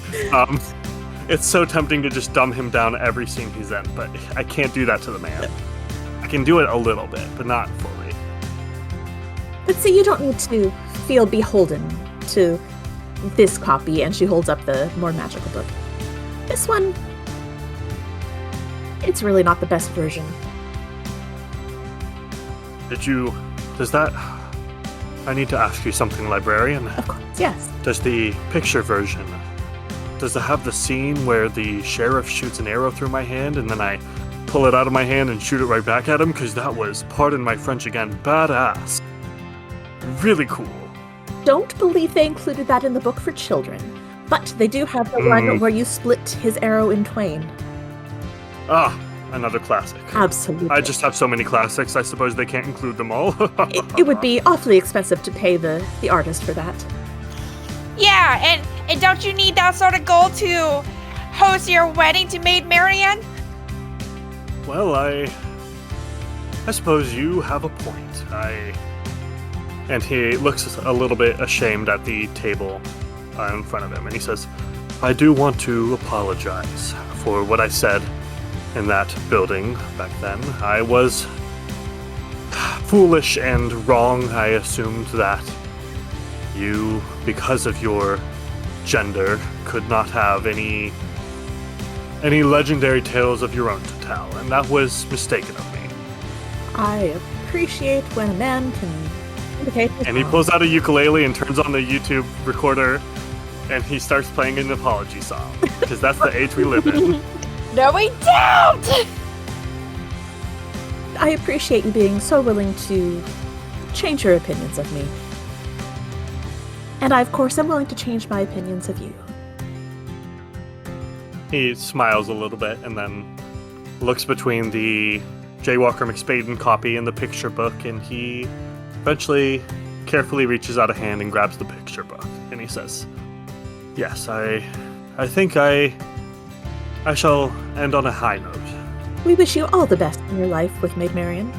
It's so tempting to just dumb him down every scene he's in, but I can't do that to the man. I can do it a little bit, but not fully. But see, you don't need to feel beholden to this copy, and she holds up the more magical book. This one, it's really not the best version. I need to ask you something, librarian. Of course, yes. Does the picture version, does it have the scene where the sheriff shoots an arrow through my hand and then I pull it out of my hand and shoot it right back at him? Because that was, pardon my French again, badass. Really cool. Don't believe they included that in the book for children, but they do have the one where you split his arrow in twain. Ah, another classic. Absolutely. I just have so many classics, I suppose they can't include them all. It would be awfully expensive to pay the artist for that. Yeah, and don't you need that sort of gold to host your wedding to Maid Marian? Well, I suppose you have a point. And he looks a little bit ashamed at the table in front of him, and he says, I do want to apologize for what I said in that building back then. I was foolish and wrong. I assumed that you, because of your gender, could not have any legendary tales of your own to tell, and that was mistaken of me. I appreciate when a man can indicate his And he pulls out a ukulele and turns on the YouTube recorder, and he starts playing an apology song, because that's the age we live in. No, we don't! I appreciate you being so willing to change your opinions of me. And I, of course, am willing to change my opinions of you. He smiles a little bit and then looks between the J. Walker McSpaden copy and the picture book, and he eventually carefully reaches out a hand and grabs the picture book, and he says, yes, I think I shall end on a high note. We wish you all the best in your life with Maid Marian.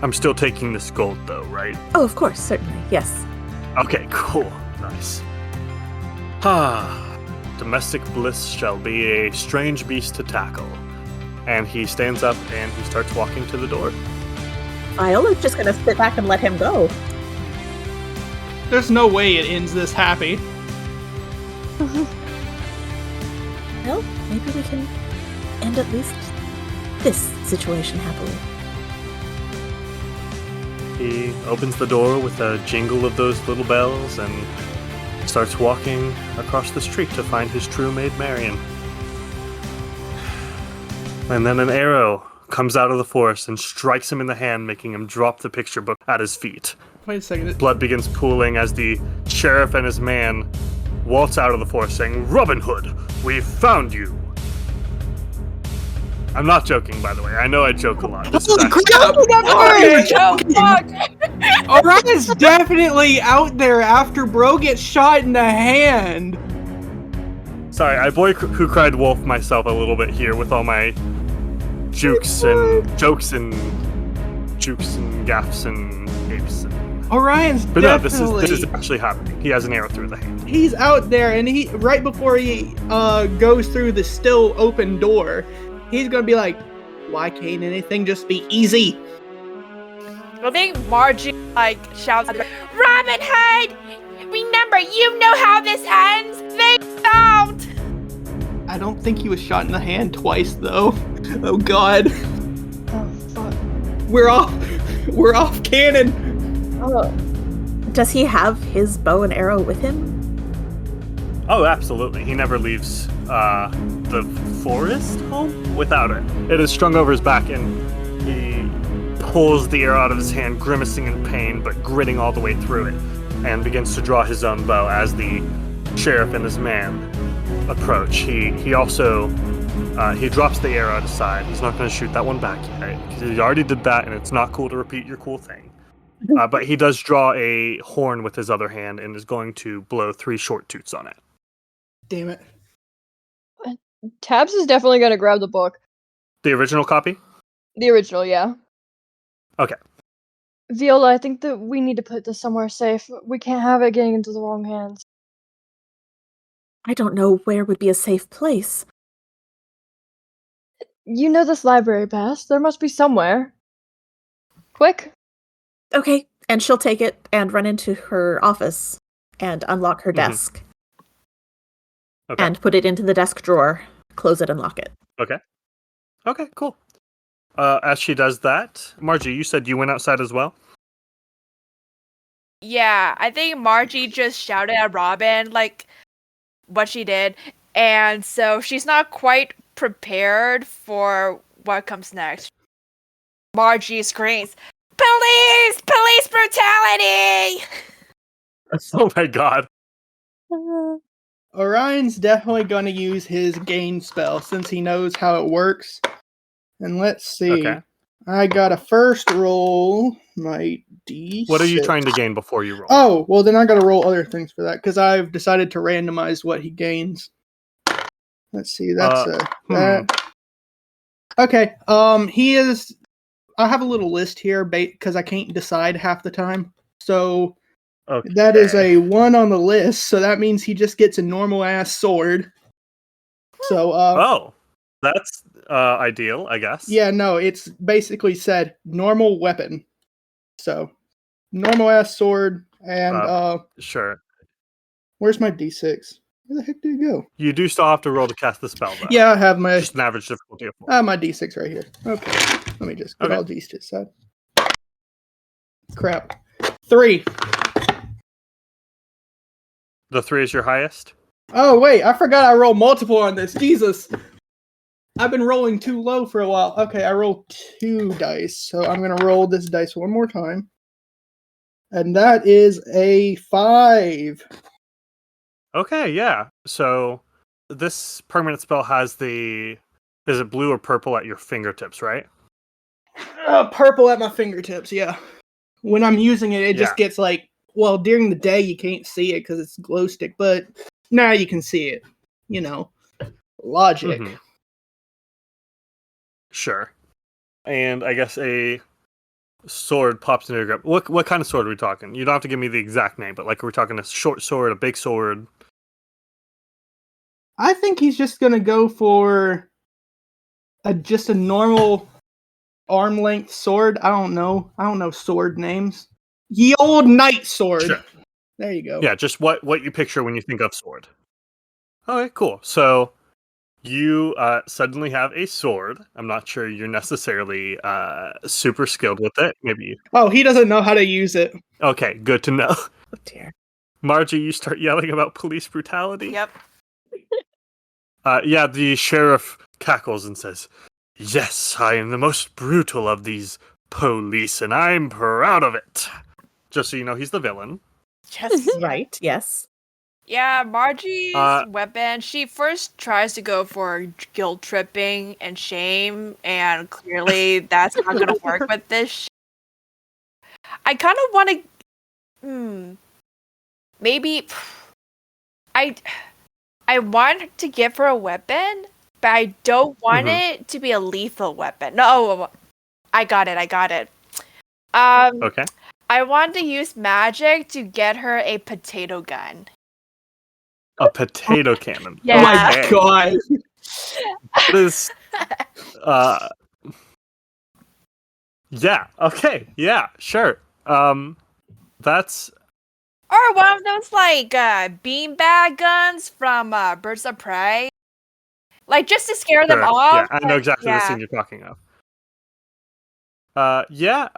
I'm still taking this gold though, right? Oh, of course, certainly, yes. Okay, cool. Nice. Domestic bliss shall be a strange beast to tackle. And he stands up and he starts walking to the door. Viola's just gonna sit back and let him go. There's no way it ends this happy. Well, maybe we can end at least this situation happily. He opens the door with a jingle of those little bells and starts walking across the street to find his true Maid Marian. And then an arrow comes out of the forest and strikes him in the hand, making him drop the picture book at his feet. Wait a second. Blood begins pooling as the sheriff and his man waltz out of the forest saying, Robin Hood, we've found you. I'm not joking, by the way. I know I joke a lot. This is Orion's definitely out there after bro gets shot in the hand. Sorry, I boy who cried wolf myself a little bit here with all my jokes and gaffs and apes. Orion's But no, this definitely... is actually happening. He has an arrow through the hand. He's out there, and he right before he goes through the still open door, he's gonna be like, why can't anything just be easy? I think Margie, shouts, Robin Hood! Remember, you know how this ends! They don't! I don't think he was shot in the hand twice, though. Oh, God. Oh, fuck. We're off cannon! Oh. Does he have his bow and arrow with him? Oh, absolutely. He never leaves the forest home without it. It is strung over his back, and he pulls the arrow out of his hand, grimacing in pain, but gritting all the way through it, and begins to draw his own bow as the sheriff and his man approach, he also he drops the arrow aside. He's not going to shoot that one back yet because he already did that, and it's not cool to repeat your cool thing. But he does draw a horn with his other hand and is going to blow 3 short toots on it. Damn it. Tabs is definitely gonna grab the book. The original copy? The original, yeah. Okay. Viola, I think that we need to put this somewhere safe. We can't have it getting into the wrong hands. I don't know where would be a safe place. You know this library best. There must be somewhere. Quick. Okay, and she'll take it and run into her office and unlock her desk. Okay. And put it into the desk drawer, close it and lock it. Okay, cool. As she does that, Margie, you said you went outside as well? Yeah, I think Margie just shouted at Robin, like, what she did. And so she's not quite prepared for what comes next. Margie screams, "Police! Police brutality!" Oh my god. Orion's definitely going to use his gain spell since he knows how it works. And let's see. Okay. I got a first roll, my D6. What are you trying to gain before you roll? Oh, well then I got to roll other things for that because I've decided to randomize what he gains. Let's see. That's that. Okay. He is. I have a little list here because I can't decide half the time. So that is a 1 on the list. So that means he just gets a normal ass sword. So. Oh, that's ideal, I guess. Yeah, no, it's basically said normal weapon. So normal ass sword and Sure. Where's my D6? Where the heck did it go? You do still have to roll to cast the spell, though. Yeah, I have my just an average difficulty of 4. my D6 right here. Okay, let me just get all these to the side. Crap. 3. The 3 is your highest? Oh wait, I forgot I rolled multiple on this. Jesus, I've been rolling too low for a while. Okay, I rolled 2 dice, so I'm gonna roll this dice one more time, and that is a 5. Okay, yeah. So this permanent spell has is it blue or purple at your fingertips, right? Purple at my fingertips, yeah. When I'm using it, it just gets like, well, during the day you can't see it because it's glow stick, but now you can see it. You know, logic. Mm-hmm. Sure. And I guess a sword pops into your grip. What kind of sword are we talking? You don't have to give me the exact name, but like, are we talking a short sword, a big sword? I think he's just gonna go for just a normal arm length sword. I don't know sword names. Ye old knight sword. Sure. There you go. Yeah, just what you picture when you think of sword. Okay, cool. So you suddenly have a sword. I'm not sure you're necessarily super skilled with it. Maybe. Oh, he doesn't know how to use it. Okay, good to know. Oh dear. Margie, you start yelling about police brutality. Yep. Yeah, the sheriff cackles and says, "Yes, I am the most brutal of these police, and I'm proud of it." Just so you know, he's the villain. Just Right, yes. Yeah, Margie's weapon, she first tries to go for guilt tripping and shame, and clearly that's not going to work with this. I kind of want to... maybe... I want to give her a weapon, but I don't want it to be a lethal weapon. No, I got it. Okay. I want to use magic to get her a potato gun. A potato cannon. Yeah. Oh my god. That is... yeah, okay. Yeah, sure. That's... Or one of those, like, beanbag guns from Birds of Prey. Like, just to scare them off. Yeah, I know exactly the scene you're talking of. Yeah,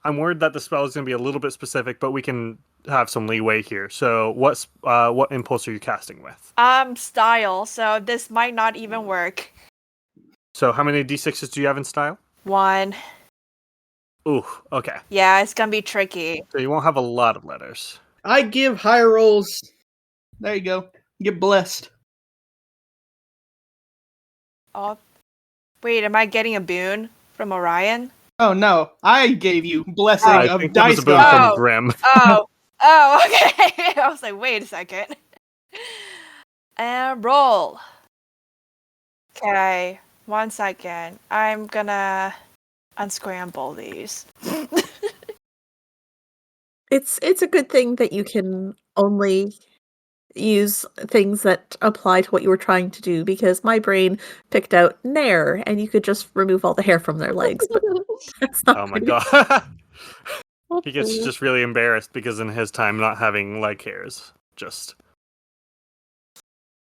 I'm worried that the spell is going to be a little bit specific, but we can have some leeway here. So what impulse are you casting with? Style, so this might not even work. So how many d6s do you have in style? 1. Ooh, okay. Yeah, it's gonna be tricky. So you won't have a lot of letters. I give high rolls. There you go. Get blessed. all. Wait, am I getting a boon from Orion? Oh no, I gave you blessing I of think that was dice a boon god. from Grim. Oh, okay. I was like, wait a second. And roll. Okay, 1 second. I'm gonna unscramble these. It's a good thing that you can only use things that apply to what you were trying to do, because my brain picked out Nair, and you could just remove all the hair from their legs, but that's not Oh my pretty. god. He gets just really embarrassed because in his time not having leg hairs. Just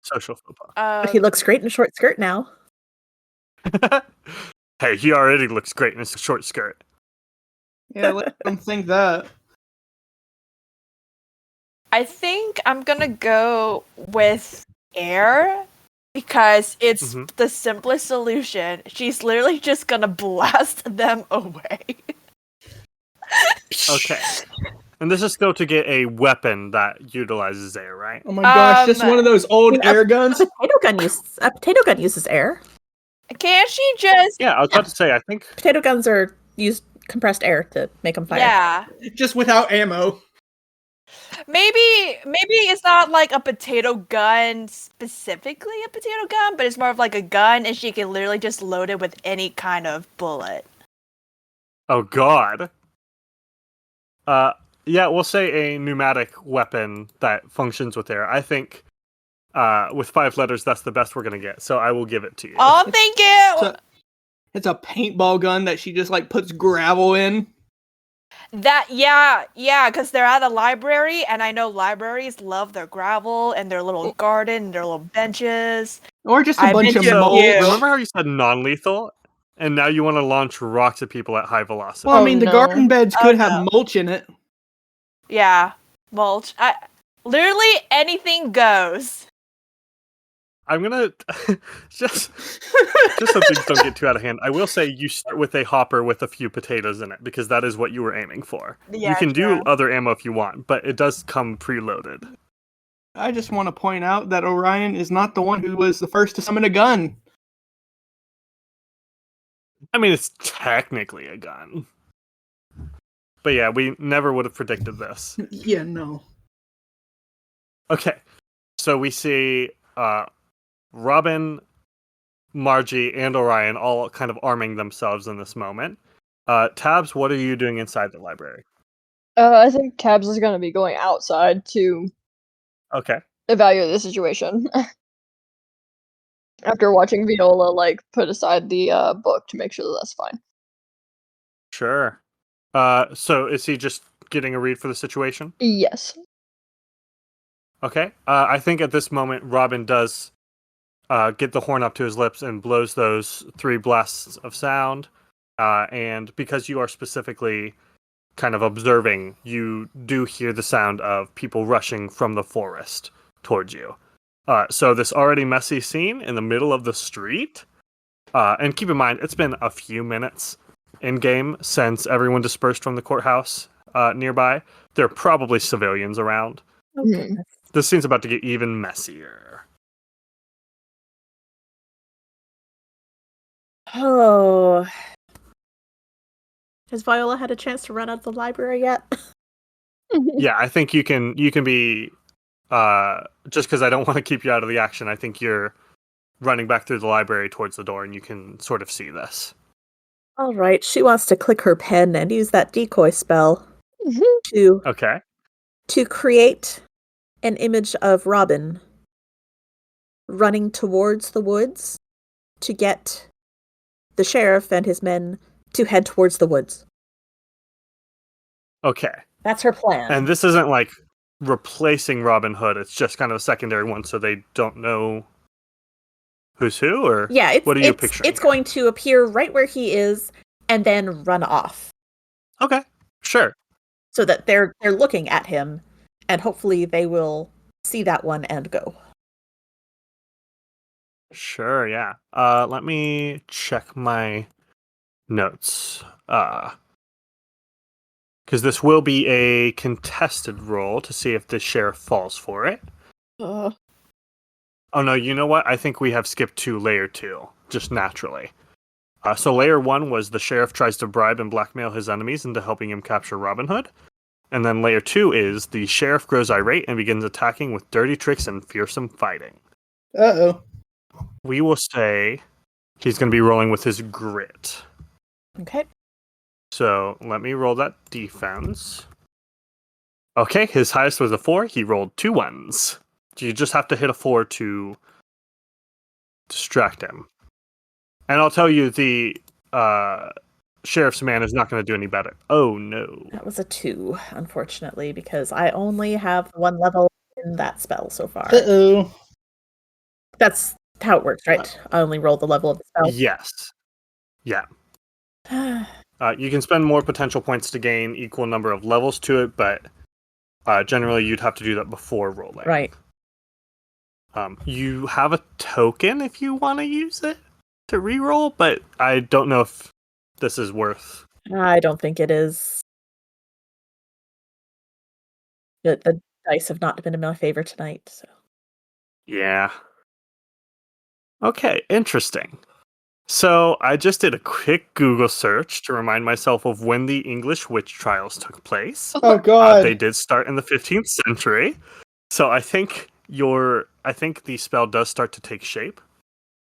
social faux But he looks great in a short skirt now. pas. Hey, he already looks great in a short skirt. Yeah, let them think that. I think I'm gonna go with air because it's the simplest solution. She's literally just gonna blast them away. Okay. And this is still to get a weapon that utilizes air, right? Oh my gosh, just one of those old air guns. A potato gun uses air. Can't she just? Yeah, I was about to say, I think Potato guns use compressed air to make them fire. Yeah. Just without ammo. Maybe it's not like a potato gun specifically a potato gun, but it's more of like a gun, and she can literally just load it with any kind of bullet. Oh god. Yeah, we'll say a pneumatic weapon that functions with air. I think with 5 letters, that's the best we're gonna get. So I will give it to you. Oh, thank you. It's a paintball gun that she just like puts gravel in. Yeah, because they're at a library, and I know libraries love their gravel and their little garden and their little benches. Or just a bunch of mold. Remember how you said non-lethal? And now you want to launch rocks at people at high velocity. Well, I mean, the garden beds could have mulch in it. Yeah, mulch. Literally anything goes. I'm gonna just so things don't get too out of hand. I will say you start with a hopper with a few potatoes in it because that is what you were aiming for. Yeah, you can true. do other ammo if you want, but it does come preloaded. I just want to point out that Orion is not the one who was the first to summon a gun. I mean, it's technically a gun, but yeah, we never would have predicted this. Yeah, no. Okay, so we see Robin, Margie, and Orion all kind of arming themselves in this moment. Tabs, what are you doing inside the library? I think Tabs is gonna be going outside to Okay. evaluate the situation. After watching Viola put aside the book to make sure that that's fine. Sure. So is he just getting a read for the situation? Yes. Okay. I think at this moment Robin does get the horn up to his lips and blows those 3 blasts of sound. And because you are specifically kind of observing, you do hear the sound of people rushing from the forest towards you. So this already messy scene in the middle of the street. And keep in mind, it's been a few minutes in game since everyone dispersed from the courthouse nearby. There are probably civilians around. Okay. This scene's about to get even messier. Oh. Has Viola had a chance to run out of the library yet? Yeah, I think you can be just because I don't want to keep you out of the action, I think you're running back through the library towards the door and you can sort of see this. All right, she wants to click her pen and use that decoy spell to create an image of Robin running towards the woods to get the sheriff and his men to head towards the woods. Okay. That's her plan. And this isn't like replacing Robin Hood, it's just kind of a secondary one so they don't know who's who, or yeah, what are you picturing? It's going to appear right where he is and then run off. Okay, sure. So that they're looking at him, and hopefully they will see that one and go. Sure, yeah. Let me check my notes. Because this will be a contested roll to see if the sheriff falls for it. Oh no, you know what? I think we have skipped to layer 2. just naturally. So layer 1 was the sheriff tries to bribe and blackmail his enemies into helping him capture Robin Hood. And then layer 2 is the sheriff grows irate and begins attacking with dirty tricks and fearsome fighting. Uh-oh. We will say he's going to be rolling with his grit. Okay. So let me roll that defense. Okay, his highest was a 4. He rolled 2 1s. You just have to hit a 4 to distract him. And I'll tell you, the sheriff's man is not going to do any better. Oh, no. That was a 2, unfortunately, because I only have 1 level in that spell so far. Uh-oh. That's how it works, right? I only roll the level of the spell. Yes. Yeah. You can spend more potential points to gain equal number of levels to it, but generally you'd have to do that before rolling. Right. You have a token if you want to use it to reroll, but I don't know if this is worth. I don't think it is. The dice have not been in my favor tonight, so. Yeah. Okay, interesting. So I just did a quick Google search to remind myself of when the English witch trials took place. Oh god. They did start in the 15th century. So I think the spell does start to take shape.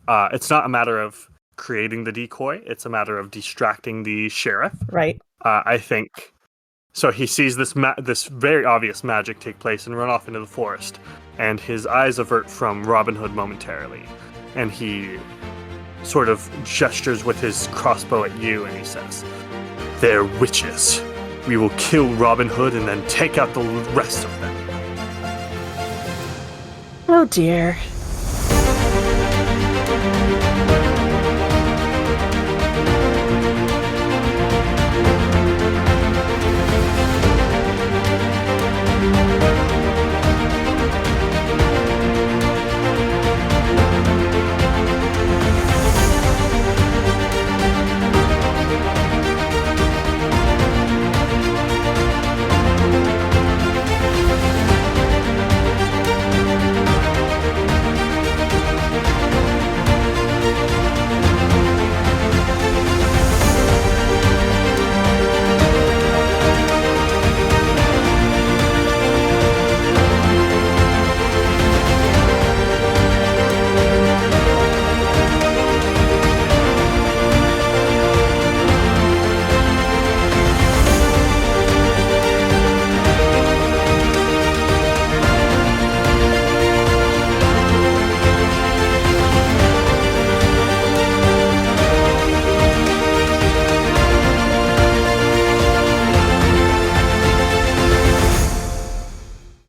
It's not a matter of creating the decoy, it's a matter of distracting the sheriff. Right. I think so. He sees this very obvious magic take place and run off into the forest, and his eyes avert from Robin Hood momentarily, and he sort of gestures with his crossbow at you, and he says, "They're witches. We will kill Robin Hood and then take out the rest of them." Oh dear.